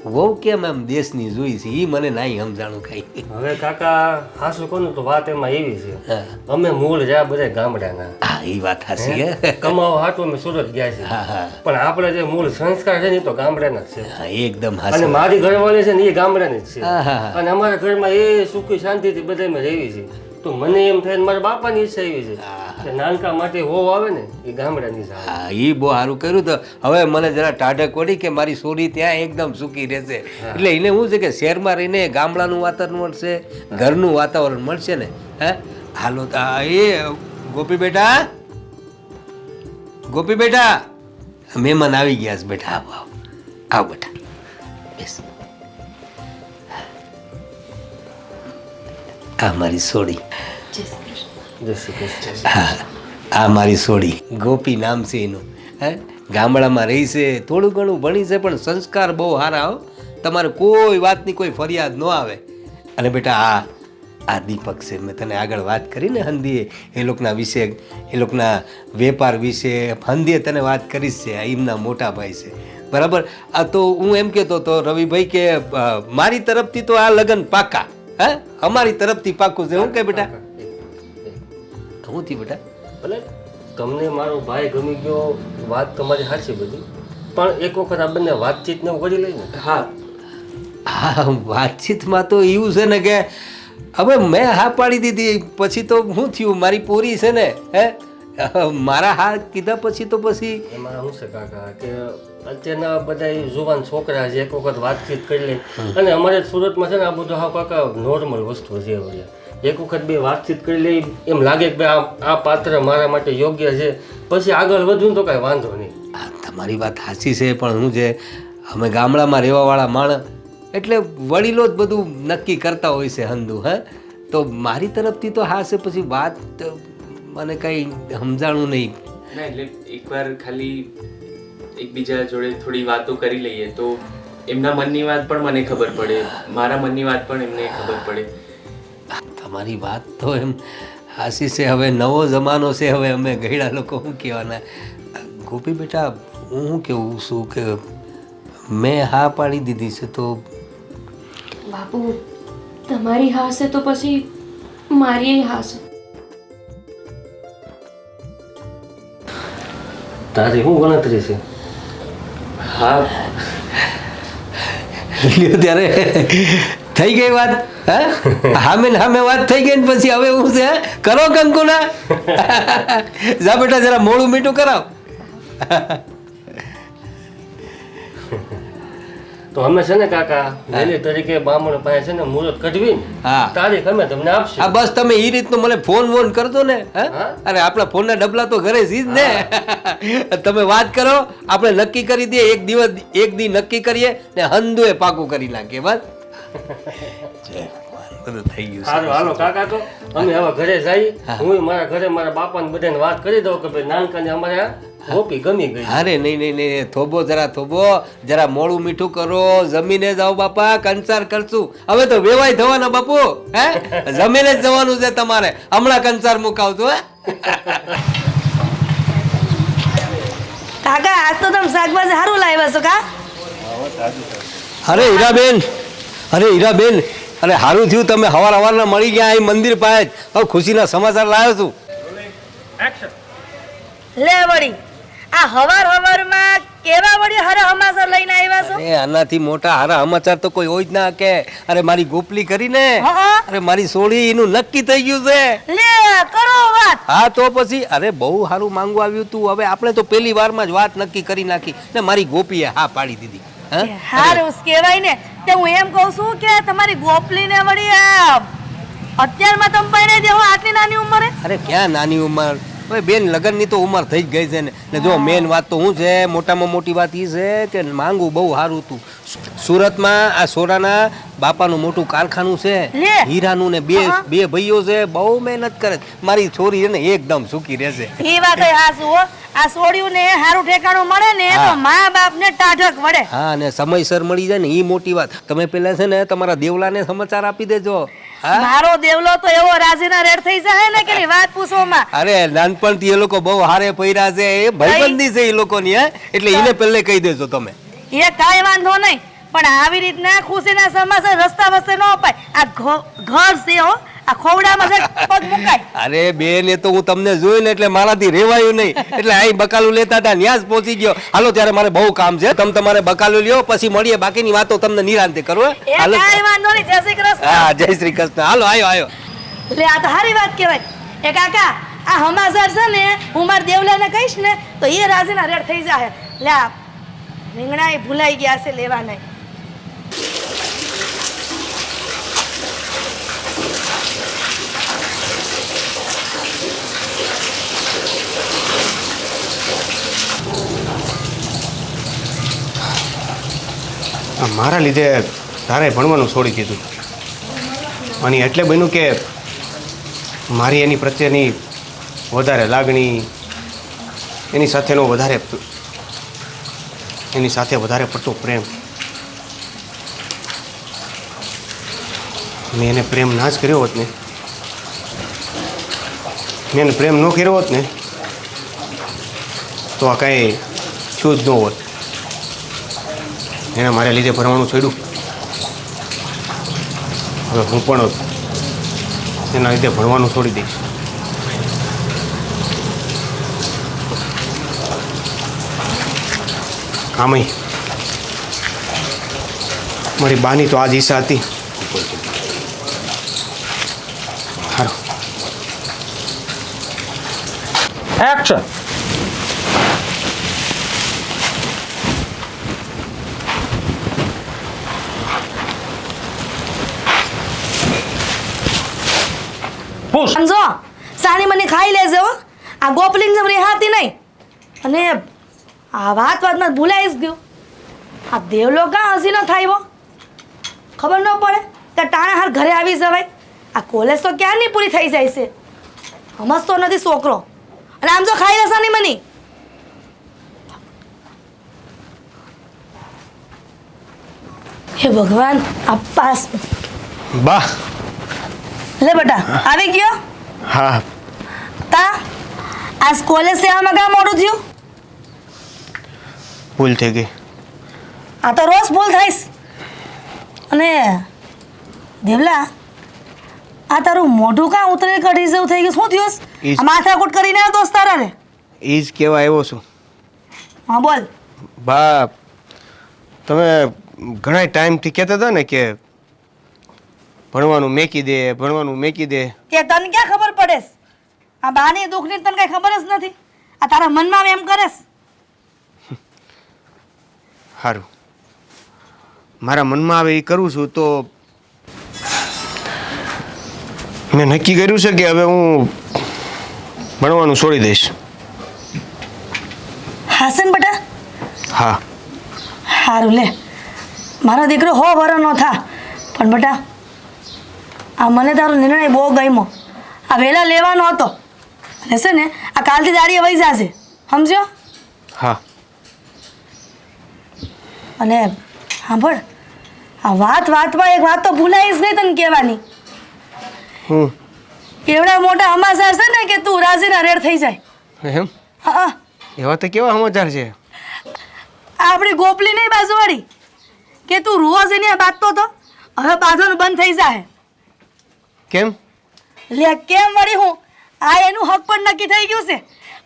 વહુ કેમ આમ દેશની જોઈ છે એ મને નાઈ સમજાણું કઈ.
હવે કાકા હાસું કહું ને તો વાત એમાં એવી છે
હા.
અમે મૂળ રહ્યા બધા ગામડાના
હા એ વાત હાસી હે.
કમાવા હાટું અમે સુરત ગયા છીએ
હા હા
પણ આપણે જે મૂળ સંસ્કાર છે ને એ તો ગામડાના જ છે
હા એકદમ
અને
હાસી.
મારી ઘરવાળી છે ને એ ગામડાની જ છે
હા, હા, હા.
અને અમારા ઘરમાં એ સુખી શાંતિથી બધામાં રહેવી છે તો મને એમ થાય ને મારા બાપાની ઈચ્છા એવી છે કે નાનકા માટે હોવ આવે ને એ ગામડાની જ આવે.
હા એ બહુ સારું કર્યું તો હવે મને જરા ટાઢક પડી કે મારી છોરી ત્યાં એકદમ સુખી રહેશે. એટલે એને શું છે કે શહેરમાં રહીને ગામડાનું વાતાવરણ મળશે, ઘરનું વાતાવરણ મળશે ને. હે હાલો તો એ ગોપી બેટા, ગોપી બેટા, મહેમાન આવી ગયા છે બેટા. આવો આવો આવો બેટા, બેસ. આ મારી સોડી.
જય શ્રી કૃષ્ણ.
હા આ મારી સોડી ગોપી નામ છે એનું. હે ગામડામાં રહી છે, થોડું ઘણું ભણી છે પણ સંસ્કાર બહુ સારા હો. તમારે કોઈ વાતની કોઈ ફરિયાદ ન આવે. અને બેટા આ દીપક છે, મેં તને આગળ વાત કરી ને હંદીએ એ લોકોના વિશે, એ લોકોના વેપાર વિશે હંદીએ તને વાત કરીશ છે. આ એમના મોટા ભાઈ છે બરાબર. આ તો હું એમ કહેતો તો રવિભાઈ કે મારી તરફથી તો આ લગ્ન પાકા. હે અમારી તરફથી પાકું છે. હું કે બેટા હું થી બેટા
ભલે તમને મારો ભાઈ ગમી ગયો, વાત તમારી સાચી બધી, પણ એક વખત આ બંને વાતચીત ને કરી લઈને.
હા
હા વાતચીતમાં તો એવું છે ને કે હવે મેં હા પાડી દીધી પછી તો શું થયું, મારી પોરી છે ને હે મારા હા કીધા પછી તો પછી
એમાં શું છે કાકા કે અત્યારના બધા જુવાન છોકરા છે એક વખત વાતચીત કરી લે અને અમારે સુરતમાં છે ને આ બધું હા કાકા નોર્મલ વસ્તુ છે. હવે એક વખત બે વાતચીત કરી લે એમ લાગે કે આ પાત્ર મારા માટે યોગ્ય છે, પછી આગળ વધવું તો કાંઈ વાંધો નહીં.
હા તમારી વાત સાચી છે પણ હું જે અમે ગામડામાં રહેવાવાળા માણસ એટલે વડીલો જ બધું નક્કી કરતા હોય છે હંધું. હે તો મારી તરફથી તો હા છે, પછી વાત મને કંઈ સમજાણું નહીં.
ના એટલે એકવાર ખાલી એકબીજા જોડે થોડી વાતો કરી લઈએ તો એમના મનની વાત પણ મને ખબર પડે, મારા મનની વાત પણ એમને ખબર પડે.
તમારી વાત તો એમ હાસી છે. હવે નવો જમાનો છે, હવે અમે ગયડા લોકો શું કહેવાના. ગોપી બેટા હું શું કહેવું છું કે મેં હા પાડી દીધી છે તો
બાપુ તમારી હા છે તો પછી મારી હા છે.
તારી શું ગણતરી છે?
હા
લ્યો ત્યારે થઈ ગઈ વાત. હે હામે ને હામે વાત થઈ ગઈ ને પછી હવે હું છે કરો કંકુના. જા બેટા જરા મોડું મીઠું કરાવ.
તો અમે છે ને કાકા વહેલી તરીકે બામણ પાસે છે ને મુહૂર્ત કઢવી
હા.
તારીખ અમે તમને આપશું.
હા બસ તમે એ રીતનું મને ફોન વોન કરજો ને. હે
હા.
અરે આપણા ફોનના ડબલા તો ઘરે જ ને. તમે વાત કરો, આપણે નક્કી કરી દઈએ એક દિવસ, એક દી નક્કી કરીએ ને હંધુએ પાકું કરી નાખીએ. બસ બધું થઈ ગયું.
સારું હાલો કાકા, તો અમે હવે ઘરે જઈએ. હું મારા ઘરે મારા બાપાને બધાને વાત કરી દઉં કે ભાઈ નાનકાને અમારે આ ગોપી ગમી ગઈ.
અરે નહીં નહીં નહીં, થોભો જરા થોભો, જરા મોડું મીઠું કરો, જમીને જાઓ બાપા, કંસાર કરશું. હવે તો વેવાય થવાના બાપુ. હે જમીને જ જવાનું છે તમારે, હમણાં કંસાર મુકાવજો. હે
કાકા આજ તો તમે શાકભાજી સારું લાવ્યા છો કા?
અરે હીરાબેન, અરે હીરાબેન, અરે સારું થયું તમે હવાર હવારના મળી ગયા અહીં મંદિર પાસે જ. હવે ખુશીના સમાચાર લાવ્યો છું.
લે વળી આ હવારમાં કેવા વળી હરે હમાસર લઈને આવ્યા છો?
એ આનાથી મોટા હારા સમાચાર તો કોઈ હોય જ ના કે. અરે મારી ગોપલી કરીને,
હા.
અરે મારી સોળી એનું નક્કી થઈ ગયું છે.
લે કરો વાત.
હા તો પછી અરે બહુ સારું માંગવા આવ્યું તું. હવે આપણે તો પહેલી વારમાં જ વાત નક્કી કરી નાખી ને મારી ગોપીએ હા પાડી દીધી. હા
હારું કહેવાય ને. તે હું એમ કહું છું કે તમારી ગોપલીને વળી અત્યારમાં તમે પરણાઈ દેવો આટલી નાની ઉંમરે?
અરે ક્યાં નાની ઉંમર, હવે બેન લગ્નની તો ઉંમર થઈ જ ગઈ છે ને જો મેન વાત તો શું છે, મોટામાં મોટી વાત એ છે કે માંગવું બહુ સારું હતું. સુરતમાં આ સોરાના બાપાનું મોટું કારખાનું છે,
લે.
હીરાનું ને બે ભાઈઓ છે, બહુ મહેનત કરે. મારી છોરી છે ને એકદમ સુખી રહેશે.
એ વાત હાસુ હો. આ છોડ્યું ને હારું ઠેકાણું મળે ને તો મા બાપ ને ટાઢક વળે.
હા અને સમયસર મળી જાય ને એ મોટી વાત. તમે પેલા છે ને તમારા દેવલાને સમાચાર આપી દેજો. હા
મારો દેવલો તો એવો રાજીના રેડ થઈ જાય ને કે વાત પૂછોમાં.
અરે નાનપણથી એ લોકો બહુ હારે પૈરા છે, એ ભાઈબંધી છે એ લોકોની. હે એટલે એને પહેલે કહી દેજો તમે.
એ કાંઈ વાંધો નહીં. પણ આવી રીતના ખુશીના સમાચાર રસ્તા વસ્તે ન અપાય. આ ઘર છે હો, આ ખોવડામાં જ પગ મુકાય.
અરે બેન એ તો હું તમને જોયું ને એટલે મારાથી રેવાયું નહીં એટલે અહીં બકાલું લેતા હતા ન્યાસ પહોંચી ગયો. હાલો ત્યારે મારે બહુ કામ છે, તમે તમારે બકાલું લ્યો પછી મળીએ, બાકીની વાતો તમને નિરાંતે કરો.
એ કાંઈ વાંધો નહીં. જય શ્રી કૃષ્ણ.
હા જય શ્રી કૃષ્ણ. હાલો આયો.
લે આ તો સારી વાત કહેવાય. એ કાકા આ સમાચાર છે ને હું મારા દેવલાને કહીશ ને તો એ રાજીના રેડ થઈ જાય. લે આ રીંગણા એ ભૂલાઈ ગયા છે લેવા નહીં.
મારા લીધે તારે ભણવાનું છોડી દીધું અને એટલે બન્યું કે મારી એની પ્રત્યેની વધારે લાગણી, એની સાથે વધારે પડતો પ્રેમ. મેં એને પ્રેમ ના જ કર્યો હોત ને, મેં એને પ્રેમ ન કર્યો હોત ને તો આ કાંઈ થયું જ ન હોત. એને મારા લીધે ભણવાનું છોડ્યું. હવે હું પણ એના લીધે ભણવાનું છોડી દઈશ. આમય મારી બાની તો આજ ઈચ્છા હતી. હારો
એક્શન.
સમજો સાની મને ખાઈ લેજો હો. આ ગોપલિંગ જેમ રેહાતી નહીં. અને આ વાતમાં ભૂલાઈ જ ગયું. આ દેવલો કાં હસી ન થાય હો, ખબર ન પડે કે ટાણા હાર ઘરે આવી જવાય. આ કોલેજ તો ક્યારની પૂરી થઈ જાય છે, સમજતો નથી છોકરો. અને આમ જો ખાઈ લે સાની મની. હે ભગવાન આ પાસ
બા.
લે બેટા આવી ગયો.
હા
તા આજ કોલેજ સેવામાં કાં મોડું થયું?
ભૂલ થઈ ગઈ.
આ તો રોજ ભૂલ થઈશ. અને દેવલા આ તારું મોઢું કાં ઉતરે કઢી જેવું થઈ ગયું? શું થયું? આ માથાકૂટ કરીને આવ્યો દોસ્ત તારા રે?
એ જ કહેવા આવ્યો છું.
હા બોલ.
બા તમે ઘણા ટાઈમથી કહેતા હતા ને કે ભણવાનું મેકી દે.
કે તને ક્યાં ખબર પડે? આ બાની દુઃખની તને કઈ ખબર જ નથી. આ તારા મનમાં એમ કરેસ.
સારું, મારા મનમાં આવે એ કરું છું. તો મેં નક્કી કર્યું છે કે હવે હું ભણવાનું છોડી દઈશ.
હાસન બેટા?
હા.
સારું લે, મારો દીકરો હો વરો ન થા. પણ બેટા આ મને તારો નિર્ણય બહુ ગમ્યો. આ વહેલા લેવાનો હતો અને છે ને આ કાલથી દાડીએ વહી જશે, સમજ્યો?
હા.
અને સાંભળ, આ વાતમાં એક વાત તો ભૂલાઈ જ નહીં તને કહેવાની.
હું
એવડા મોટા સમાચાર છે ને કે તું રાજીના રેડ થઈ જાય.
એમ?
હા.
એવા તો કેવા સમાચાર છે?
આપણી ગોપલી નહીં બાજુવાળી કે તું રોજ એને બાંધતો તો હવે બાંધવાનું બંધ થઈ જાય.
કેમ?
લે કેમ વળી હું? આ એનું હક પણ નક્કી થઈ ગયું છે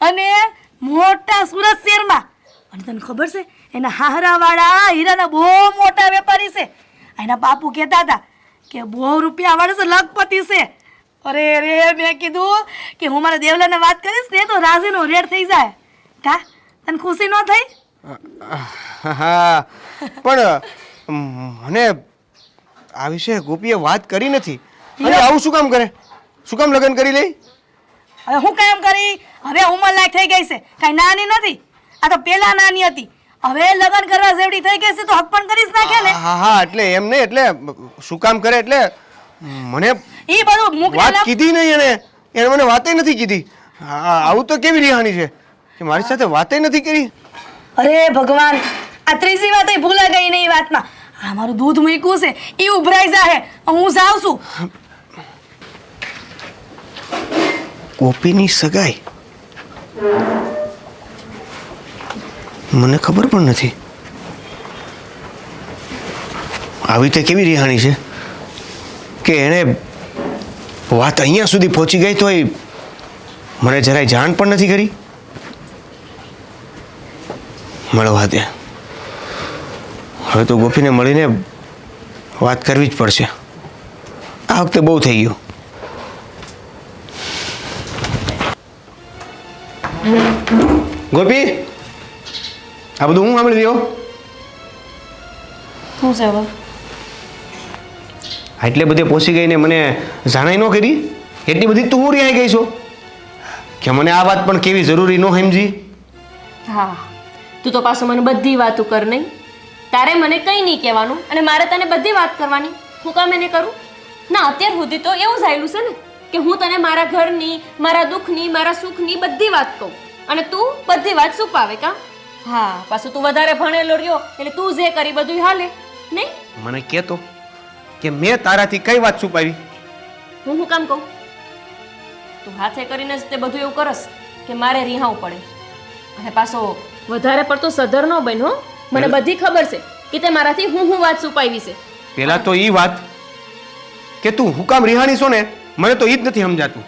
અને મોટા સુરત શહેરમાં. અને તને ખબર છે એના હાહરાવાળા હીરાના બહુ મોટા વેપારી છે. એના બાપુ કહેતા હતા કે બહુ રૂપિયા વાળો છે, લખપતિ છે. અરે રે મેં કીધું કે હું મારા દેવલાને વાત કરીશ ને તો રાજીનો રેડ થઈ જાય. કા તને ખુશી ન થઈ?
હા, પણ મને આ વિશે ગોપીએ વાત કરી નથી. અને આવું શું કામ કરે? શું કામ લગ્ન કરી લે?
હવે હું કામ કરી? હવે ઉંમર લાયક થઈ ગઈ છે, કાંઈ નાની નથી. આ તો પેલા નાની હતી, હવે લગ્ન કરવા જેવડી થઈ ગઈ છે તો હક પણ કરી જ નાખે ને.
હા એટલે એમ નહીં, એટલે શું કામ કરે એટલે મને
ઈ બધું મૂકી
વાત કીધી નહીં. એને મને વાતે નથી કીધી. આવું તો કેવી રિહાણી છે કે મારી સાથે વાતે નથી કરી?
અરે ભગવાન, આ ત્રીજી વાત ભૂલા ગઈ નહીં વાતમાં. આ મારું દૂધ મૂક્યું છે એ ઉભરાઈ જાહે, હું જાઉં છું.
ગોપીની સગાઈ મને ખબર પણ નથી. આવી રીતે કેવી રિહાણી છે કે એણે વાત અહીંયા સુધી પહોંચી ગઈ તોય મને જરાય જાણ પણ નથી કરી. મળવા દે, હવે તો ગોપીને મળીને વાત કરવી જ પડશે. આ વખતે બહુ થઈ ગયું. ગોપી, આ બધું હું સાંભળી રહ્યો.
શું છે હવે?
એટલે બધે પહોંચી ગઈ ને મને જાણાઈ ન કરી. એટલી બધી તું હું રિહાઈ ગઈ છો કે મને આ વાત પણ કેવી જરૂરી ન સમજી.
હા, તું તો પાછું મને બધી વાતો કર નહીં. તારે મને કંઈ નહીં કહેવાનું અને મારે તને બધી વાત કરવાની. હું કામ એને કરું? ના, અત્યાર સુધી તો એવું જાયેલું છે ને કે હું તને મારા ઘરની, મારા દુઃખની, મારા સુખની બધી વાત કહું અને તું બધી વાત છુપાવે કા? હા, પાછું તું વધારે ભણેલો રહ્યો એટલે તું જે કરી બધું હાલે નહીં.
મને કહેતો કે મેં તારાથી કઈ વાત છુપાવી?
હું કામ કહું? તું હાથે કરીને જ તે બધું એવું કરસ કે મારે રિહાવું પડે. અને પાછો વધારે પડતો સધર ન બન હો. મને બધી ખબર છે કે તે મારાથી હું વાત છુપાવી છે.
પેલા તો ઈ વાત કે તું હું કામ રિહાણી છો ને, મને તો ઈ જ નથી સમજાતું.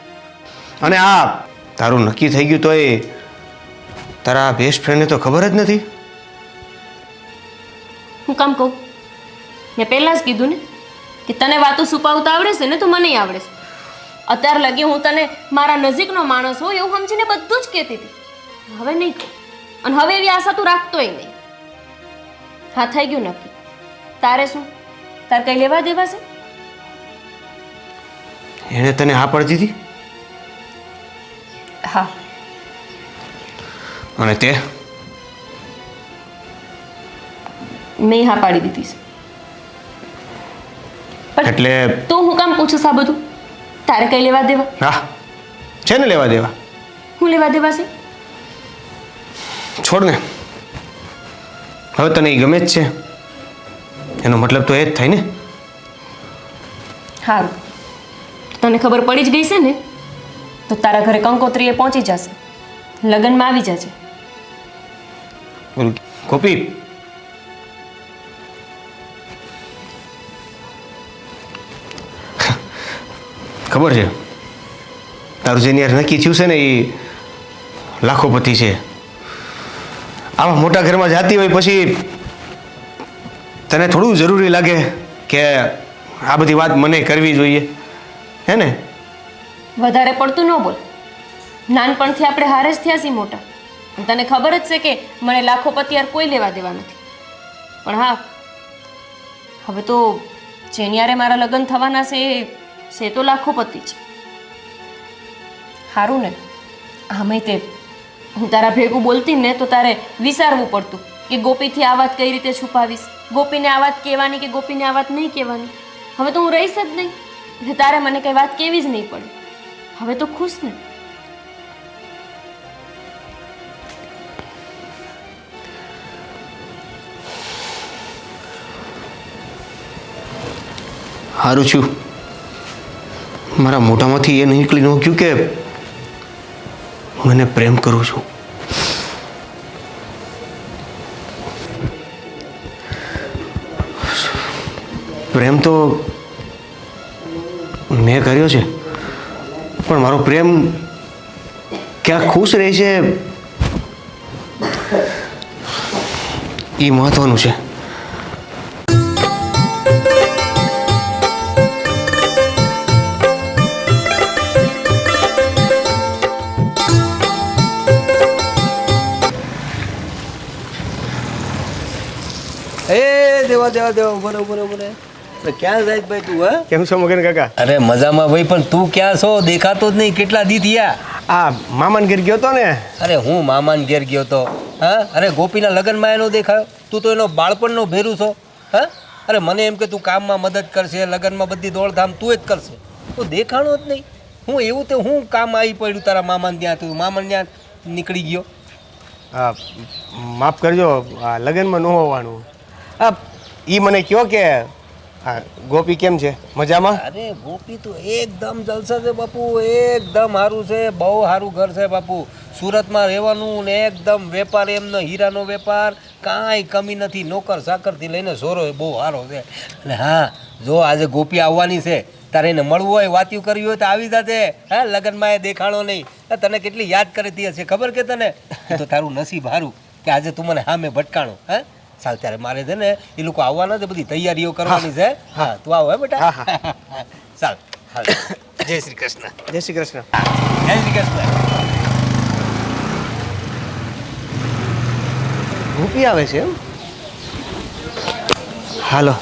અને આ તારું નક્કી થઈ ગયું તો એ તારા બેસ્ટ ફ્રેન્ડને તો ખબર જ નથી.
હું કામ કહું? મેં પહેલાં જ કીધું ને કે તને વાતો છુપાવતા આવડે છે ને તો મને આવડે છે. અત્યાર લગી હું તને મારા નજીકનો માણસ હોય એવું સમજીને બધું જ કહેતી હતી. હવે નહીં કહું અને હવે એવી આશા તું રાખતોય નહીં. હા, થઈ ગયું નક્કી. તારે શું? તાર કઈ લેવા દેવા છે?
એણે તને હા પડતી હતી
હા.
અને તે
મેં હા પાડી દીધી છે. પણ
એટલે
તું હું કામ પૂછું આ બધું? તારે કઈ લેવા દેવા?
હા, છે ને લેવા દેવા.
હું લેવા દેવા છે?
છોડ ને, હવે તને એ ગમે જ છે એનો મતલબ તો એ જ થાય ને.
સારું, તને ખબર પડી જ ગઈ છે ને તો તારા ઘરે કંકોત્રીએ પહોંચી જશે, લગ્નમાં આવી જશે.
બોલ ગોપી, ખબર છે તારું જેની યાર નક્કી થયું છે ને એ લાખોપતિ છે. આવા મોટા ઘરમાં જાતી હોય પછી તને થોડું જરૂરી લાગે કે આ બધી વાત મને કરવી જોઈએ, હે ને?
વધારે પડતું ન બોલ. નાનપણથી આપણે હારે જ થયા છીએ મોટા. અને તને ખબર જ છે કે મને લાખોપતિ યાર કોઈ લેવા દેવા નથી. પણ હા, હવે તો જેની યારે મારા લગ્ન થવાના છે એ તો લાખોપતિ છે. સારું ને, આમે તે હું તારા ભેગું બોલતી ને તો તારે વિચારવું પડતું કે ગોપીથી આ વાત કઈ રીતે છુપાવીશ, ગોપીને આ વાત કહેવાની કે ગોપીને આ વાત નહીં કહેવાની. હવે તો હું રહીશ જ નહીં એટલે તારે મને કઈ વાત કહેવી જ નહીં પડે. હવે તો ખુશ ને?
સારું છું મારા મોઢામાંથી એ નીકળી ન ગયું કે મને પ્રેમ કરું છું. પ્રેમ તો મેં કર્યો છે પણ મારો પ્રેમ ક્યાં ખુશ રહે છે એ મહત્વનું છે.
દેવા દેવા દેવા ઉભો ઉભો ઉભો. ક્યાં જાય ભાઈ તું? હા,
કેમ છો મગન કાકા?
અરે મજામાં ભાઈ, પણ તું ક્યાં છો? દેખાતો જ નહીં. કેટલા દી થયા?
આ મામાન ઘેર ગયો તો ને.
અરે હું મામાન ઘેર ગયો તો. હા, અરે ગોપીના લગ્નમાં એનો દેખાયો. તું તો એનો બાળપણનો ભેરું છો. હા, અરે મને એમ કે તું કામમાં મદદ કરશે, લગ્નમાં બધી દોડધામ તું જ કરશે. તું દેખાણો જ નહીં. હું એવું તો હું કામ આવી પડ્યું તારા મામાને ત્યાં? તું મામાને ત્યાં નીકળી ગયો.
હા, માફ કરજો, આ લગ્નમાં ન હોવાનું. હા, એ મને કહો કે હા ગોપી કેમ છે? મજામાં?
અરે ગોપી તો એકદમ જલસા છે બાપુ, એકદમ સારું છે, બહુ સારું ઘર છે બાપુ. સુરતમાં રહેવાનું ને એકદમ વેપાર એમનો હીરાનો વેપાર કાંઈ કમી નથી. નોકર ચાકરથી લઈને સોરો બહુ સારો છે. અને હા, જો આજે ગોપી આવવાની છે, તારે એને મળવું હોય, વાત્યું કરવી હોય તો આવી જાતે. હા, લગ્નમાં એ દેખાણો નહીં. તને કેટલી યાદ કરતી હશે ખબર કે તને? એ તો તારું નસીબ સારું કે આજે તું મને સામે ભટકાણો. હા, ચાલ ત્યારે મારે છે ને એ લોકો આવવાના છે, બધી તૈયારીઓ કરવાની છે. હા, તું આવો હે બેટા. ચાલ, હાલ. જય શ્રી કૃષ્ણ.
જય શ્રી કૃષ્ણ.
જય શ્રી કૃષ્ણ.
ગોપી આવે છે એમ? હાલો,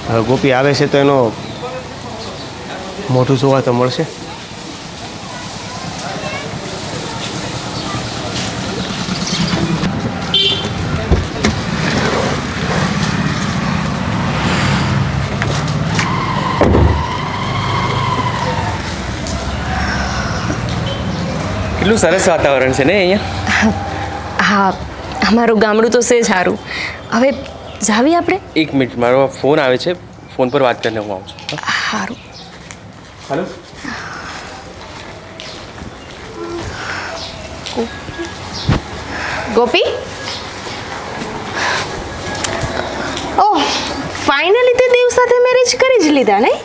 હવે ગોપી આવે છે તો એનો મોઢું જોવા તો મળશે.
કેટલું સરસ વાતાવરણ છે ને અહીંયા.
હા, અમારું ગામડું તો છે સારું. હવે જાવી આપણે?
એક મિનિટ, મારો ફોન આવે છે, ફોન પર વાત કરીને હું આવું છું.
સારું.
હાલો.
ગોપી, ઓહ, ફાઇનલી તે દેવ સાથે મેરેજ કરી જ લીધા નહીં?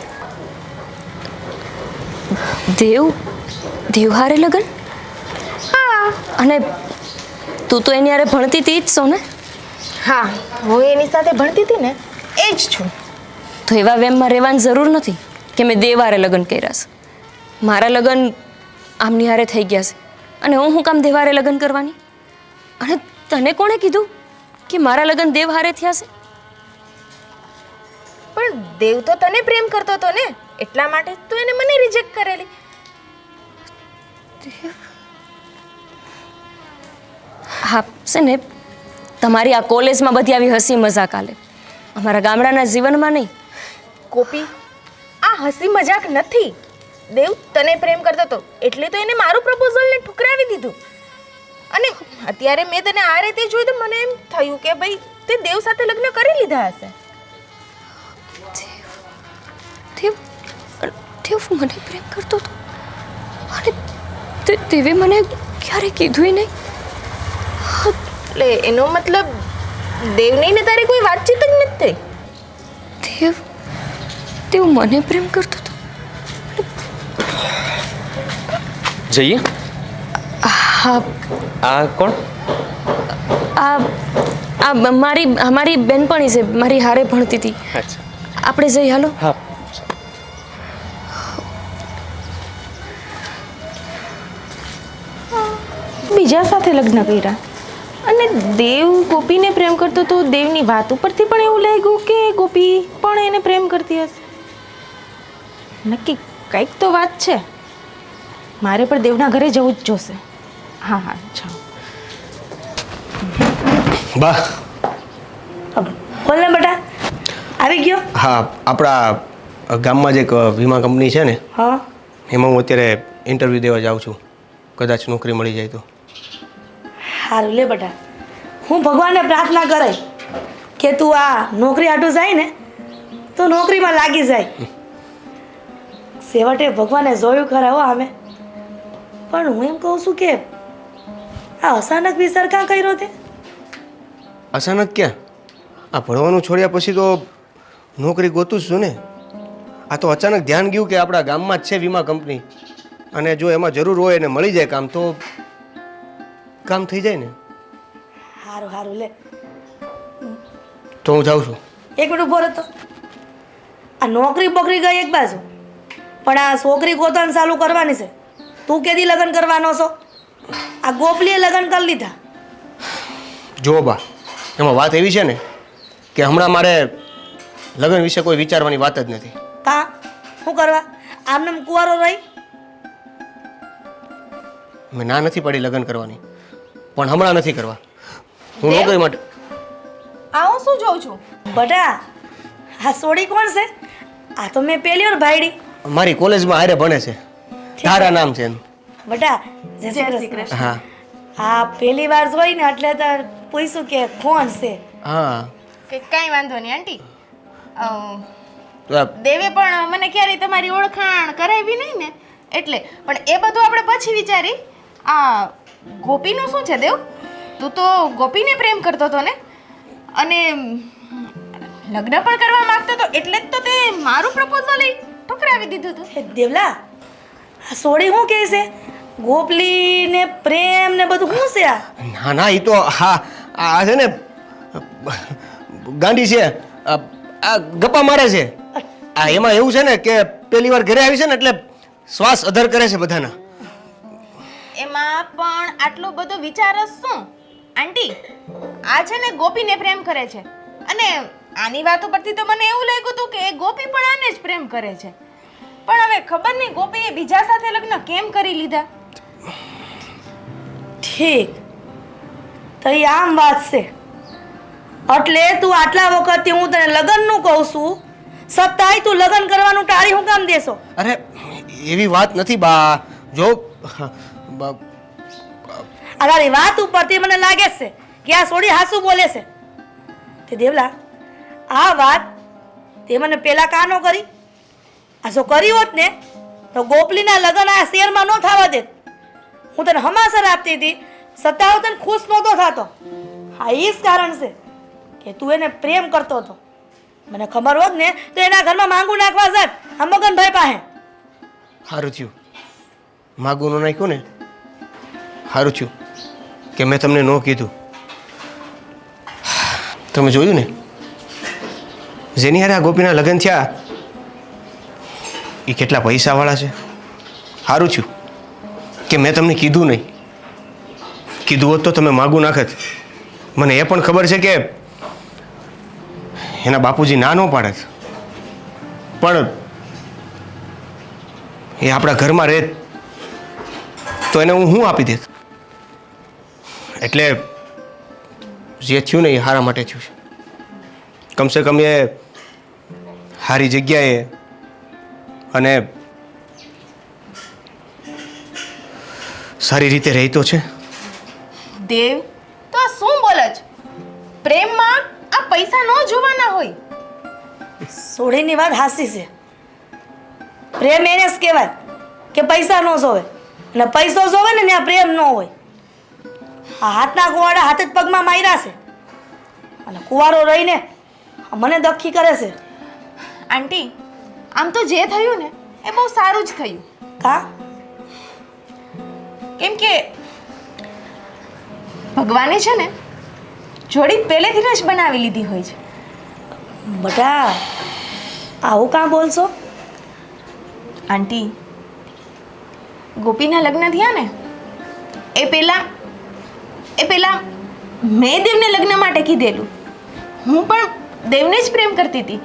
દેવ હારે લગન?
હા.
અને તું તો એની હારે ભણતી હતી જ છો ને?
હા, હું એની સાથે ભણતી હતી ને, એ જ છું.
તો એવા વેમમાં રહેવાની જરૂર નથી કે મેં દેવ હારે લગ્ન કર્યા છે. મારા લગ્ન આમની હારે થઈ ગયા છે, અને હું શું કામ દેવ હારે લગ્ન કરવાની? અને તને કોણે કીધું કે મારા લગ્ન દેવ હારે થયા છે?
પણ દેવ તો તને પ્રેમ કરતો હતો ને, એટલા માટે તો એને મને રિજેક્ટ કરેલી.
હા છે ને, તમારી આ કોલેજમાં બધી આવી હસી મજાક આલે, અમારા ગામડાના જીવનમાં નહીં.
ગોપી, આ હસી મજાક નથી. દેવ તને પ્રેમ કરતો હતો એટલે તો એને મારું પ્રપોઝલને ઠુકરાવી દીધું. અને અત્યારે મેં તને આ રીતે જોયું તો મને એમ થયું કે ભાઈ તે દેવ સાથે લગ્ન કરી લીધા હશે.
દેવ મને પ્રેમ કરતો હતો અને દેવે મને ક્યારે કીધું નહીં.
એટલે એનો મતલબ દેવની ને તારી કોઈ વાતચીત જ નથી થઈ.
દેવ મને પ્રેમ કરતો હતો.
જઈએ.
હા.
આ કોણ?
આ મારી બેનપણી છે, મારી હારે ભણતી હતી.
અચ્છા,
આપણે જઈ હાલો.
હા.
બીજા સાથે લગ્ન કર્યા અને દેવ ગોપીને પ્રેમ કરતો તો દેવની વાત ઉપરથી પણ એવું લાગ્યું કે ગોપી પણ એને પ્રેમ કરતી હશે. નક્કી કંઈક તો વાત છે. મારે પણ દેવના ઘરે જવું જ જોશે. હા હા, ચાલો.
બા.
બોલ ને બેટા, આવી ગયો?
હા, આપણા ગામમાં જ એક વીમા કંપની છે ને,
હા.
એમાં હું અત્યારે ઇન્ટરવ્યૂ દેવા જાઉં છું. કદાચ નોકરી મળી જાય તો.
સારું લે બેટા, હું ભગવાનને પ્રાર્થના કરે કે તું આ નોકરી આટું જાય ને તો નોકરીમાં લાગી જાય. છેવટે ભગવાને જોયું ખરા હો આમે. પણ હું એમ કહું છું કે આ અચાનક વિચાર કાં કર્યો તે?
અચાનક ક્યાં? આ ભણવાનું છોડ્યા પછી તો નોકરી ગોતું જ છું ને. આ તો અચાનક ધ્યાન ગયું કે આપણા ગામમાં જ છે વીમા કંપની, અને જો એમાં જરૂર હોય અને મળી જાય કામ તો કામ થઈ જાય ને.
સારું સારું લે.
તો હું જાઉં છું.
એક મિનિટ ઉભો રહેતો. આ નોકરી બોકરી ગઈ એક બાજુ, પણ આ છોકરી ગોતવાનું ચાલુ કરવાની છે. તું કેદી લગ્ન કરવાનો છો? આ ગોપલીએ લગ્ન કરી લીધા.
જો બા, એમાં વાત એવી છે ને કે હમણાં મારે લગ્ન વિશે કોઈ વિચારવાની વાત જ નથી.
કા શું કરવા? આમને કુંવારો રહી?
મેં ના નથી પાડી લગ્ન કરવાની, પણ હમણાં નથી કરવા. હું નોકરી માટે.
આ હું શું જોઉં છું?
બટા, આ સોડી કોણ છે? આ તો મેં પહેલી વાર ભાઈડી.
મારી કોલેજમાં હારે ભણે છે, તારા નામ છે એનું.
બટા, જય શ્રી કૃષ્ણ.
હા
હા, પહેલી વાર જોઈ ને એટલે તાર પૂછ્યું કે કોણ છે.
હા.
કે કાંઈ વાંધો નહીં આંટી.
તો આ
દેવે પણ મને ક્યારેય તમારી ઓળખાણ કરાવી નહીં ને, એટલે. પણ એ બધું આપણે પછી વિચારી. આ ગોપીનું શું છે દેવ? તું તો ગોપીને પ્રેમ કરતો હતો ને, અને લગ્ન પણ કરવા માંગતો હતો, એટલે જ તો તે મારું પ્રપોઝલ ઠુકરાવી દીધું હતું.
હે દેવલા, આ સોડી શું કહે છે? ગોપલી ને પ્રેમ ને બધું શું છે આ?
ના ના, એ તો હા આ છે ને ગાંડી છે, આ ગપ્પા મારે છે. આ એમાં એવું છે ને કે પહેલી વાર ઘરે આવી છે ને એટલે શ્વાસ અધર કરે છે બધાના.
એમાં પણ આટલો બધો વિચાર જ શું? આંટી, આ છે ને ગોપીને પ્રેમ કરે છે, અને આની વાત ઉપરથી તો મને એવું લાગ્યું હતું કે ગોપી પણ આને જ પ્રેમ કરે છે. પણ હવે ખબર નહીં ગોપીએ બીજા સાથે લગ્ન કેમ કરી લીધા.
ઠીક, તો એ આમ વાત છે. એટલે તું આટલા વખતથી હું તને લગ્નનું કહું છું, છતાંય તું લગ્ન કરવાનું ટાળી હું કામ દેશો?
અરે એવી વાત નથી બા. જો
આ તારી વાત ઉપરથી મને લાગે છે કે આ સોડી હાસુ બોલે છે. તે દેવલા, આ વાત તે મને પેલા કાનો કરી? આ જો કરી હોત ને તો ગોપલીના લગ્ન આ શહેરમાં ન થવા દેત. હું તને હમાસર આપતી હતી, છતાં હું તને ખુશ નહોતો થતો. હા, એ જ કારણ છે કે તું એને પ્રેમ કરતો હતો. મને ખબર હોત ને તો એના ઘરમાં માંગુ નાખવા જાત આ મગનભાઈ પાસે.
સારું થયું માગું ન નાખ્યું ને, સારું થયું કે મેં તમને ન કીધું. તમે જોયું ને જેની હારે આ ગોપીના લગ્ન થયા એ કેટલા પૈસાવાળા છે. સારું થયું કે મેં તમને કીધું નહીં. કીધું હોત તો તમે માગું નાખત. મને એ પણ ખબર છે કે એના બાપુજી ના ન પાડે, પણ એ આપણા ઘરમાં રહે તો એને હું આપી દેત. એટલે જે થયું ને એ સારા માટે થયું છે. કમસે કમ એ સારી જગ્યાએ અને સારી રીતે રહેતો છે.
દેવ, તો આ શું બોલે છે? પ્રેમમાં આ પૈસા ન જોવાના હોય.
સોડીની વાત હાસી છે. પ્રેમ એને જ કહેવાય કે પૈસા ન જોવે, અને પૈસો જોવે ને ત્યાં પ્રેમ ન હોય. આ હાથના કુવાડા હાથ જ પગમાં માર્યા છે, અને કુવારો રહીને મને દખી કરે છે.
આંટી, આમ તો જે થયું ને એ બહુ સારું જ થયું.
કા?
કેમ કે ભગવાને છે ને જોડી પહેલેથી જ બનાવી લીધી હોય છે.
બટા, આવું કાં બોલશો?
આંટી, ગોપીના લગ્ન થયા ને એ પહેલા મેં દેવને લગ્ન માટે કીધેલું. હું પણ દેવને જ પ્રેમ કરતી હતી,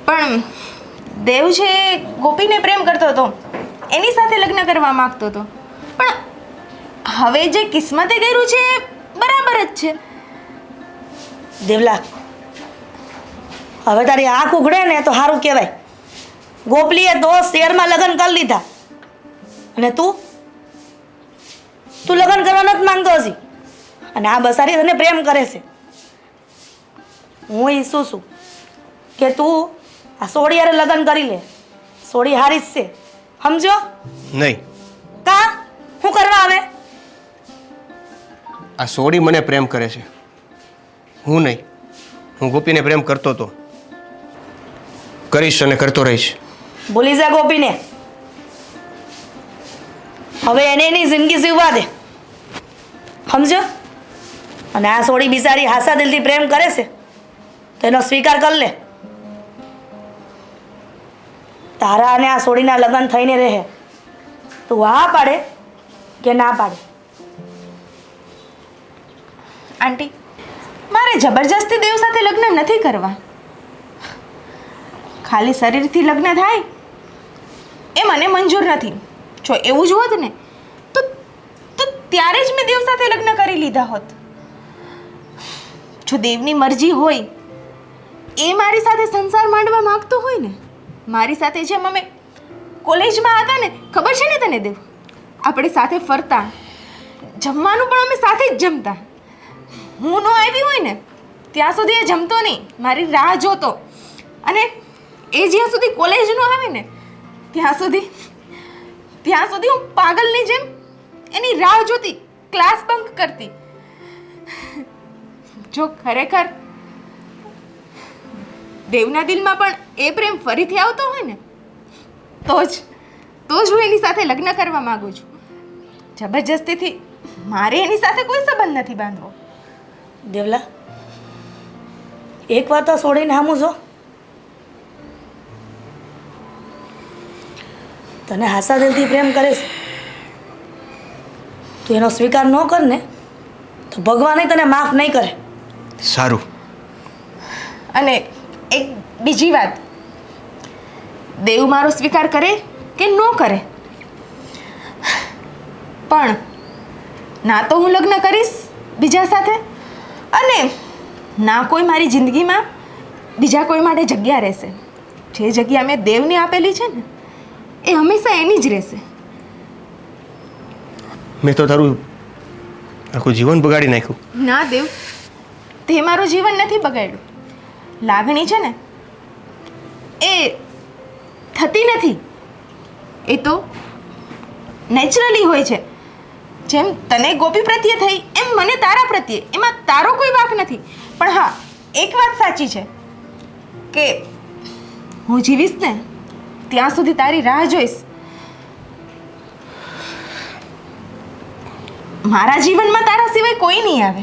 પણ દેવ છે ગોપીને પ્રેમ કરતો હતો, એની સાથે લગ્ન કરવા માંગતો હતો. પણ હવે જે કિસ્મતે કર્યું છે એ બરાબર જ છે.
દેવલા, હવે તારી આંખ ઉઘડે ને તો સારું કહેવાય. ગોપલીએ દોસ્ત શહેરમાં લગ્ન કરી લીધા, અને તું લગ્ન કરવા નથી માંગતો હજી, અને આ બસારી તને પ્રેમ કરે છે. હું ઈચ્છું છું કે તું આ સોડી હારે લગ્ન કરી લે. સોડી હારી જ છે, સમજો?
નહીં,
કા શું કરવા આવે?
આ સોડી મને પ્રેમ કરે છે, હું નહીં. હું ગોપીને પ્રેમ કરતો હતો, કરીશ અને કરતો રહીશ.
ભૂલી જા ગોપીને. હવે એને એની જિંદગી જીવવા દે, સમજો? અને આ સોડી બિચારી હાસા દિલથી પ્રેમ કરે છે તો એનો સ્વીકાર કરી લે. તારા અને આ સોડીના લગ્ન થઈને રહે. તું હા પાડે કે ના પાડે?
આંટી, મારે જબરજસ્તી દેવ સાથે લગ્ન નથી કરવા. ખાલી શરીરથી લગ્ન થાય એ મને મંજૂર નથી. જો એવું જ હોત ને તો ત્યારે જ મેં દેવ સાથે લગ્ન કરી લીધા હોત. જો દેવની મરજી હોય, એ મારી સાથે સંસાર માંડવા માંગતો હોય ને, મારી સાથે જેમ અમે કોલેજમાં હતા ને, ખબર છે ને તને દેવ, આપણે સાથે ફરતા, જમવાનું પણ અમે સાથે જ જમતા. હું ન આવી હોય ને ત્યાં સુધી એ જમતો નહીં, મારી રાહ જોતો. અને એ જ્યાં સુધી કોલેજ ન આવે ને ત્યાં સુધી હું પાગલની જેમ એની રાહ જોતી ક્લાસ બંક કરતી. જો ખરેખર દેવના દિલમાં પણ એ પ્રેમ ફરીથી આવતો હોય ને તો જ હું એની સાથે લગ્ન કરવા માંગુ છું. જબરજસ્તીથી મારે એની સાથે કોઈ સંબંધ નથી બાંધવો.
દેવલા, એક વાત તો છોડીને હામું જો. તને હાસા દિલથી પ્રેમ કરે છે, તું એનો સ્વીકાર ન કર ને તો ભગવાન તને માફ નહીં કરે.
સારું.
અને એક બીજી વાત, દેવ મારો સ્વીકાર કરે કે ન કરે, પણ ના તો હું લગ્ન કરીશ બીજા સાથે, અને ના કોઈ મારી જિંદગીમાં બીજા કોઈ માટે જગ્યા રહેશે. જે જગ્યા મેં દેવને આપેલી છે ને એ હંમેશા એની જ રહેશે.
મેં તો તારું આખું જીવન બગાડી નાખ્યું.
ના દેવ, તે મારું જીવન નથી બગાડ્યું. લાગણી છે ને એ થતી નથી, એ તો નેચરલી હોય છે. જેમ તને ગોપી પ્રત્યે થઈ એમ મને તારા પ્રત્યે, એમાં તારો કોઈ વાંક નથી. પણ હા, એક વાત સાચી છે કે હું જીવીશ ને ત્યાં સુધી તારી રાહ જોઈશ. મારા જીવનમાં તારા સિવાય કોઈ નહીં આવે,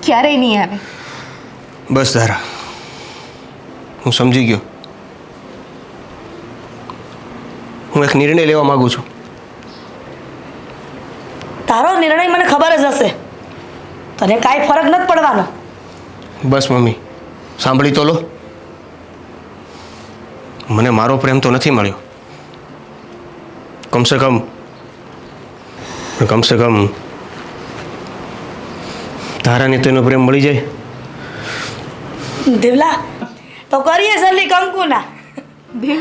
ક્યારેય નહીં આવે.
બસ ધારા, હું સમજી ગયો. હું એક નિર્ણય લેવા માંગુ છું.
તારો નિર્ણય મને ખબર જ હશે, તને કાંઈ ફરક નથી પડવાનો.
બસ મમ્મી, સાંભળી તો લો. મને મારો પ્રેમ તો નથી મળ્યો, કમસે કમ તારાને તો એનો પ્રેમ મળી જાય.
દેવલા, તો કરીએ જલ્દી કંકુના.
દેવ,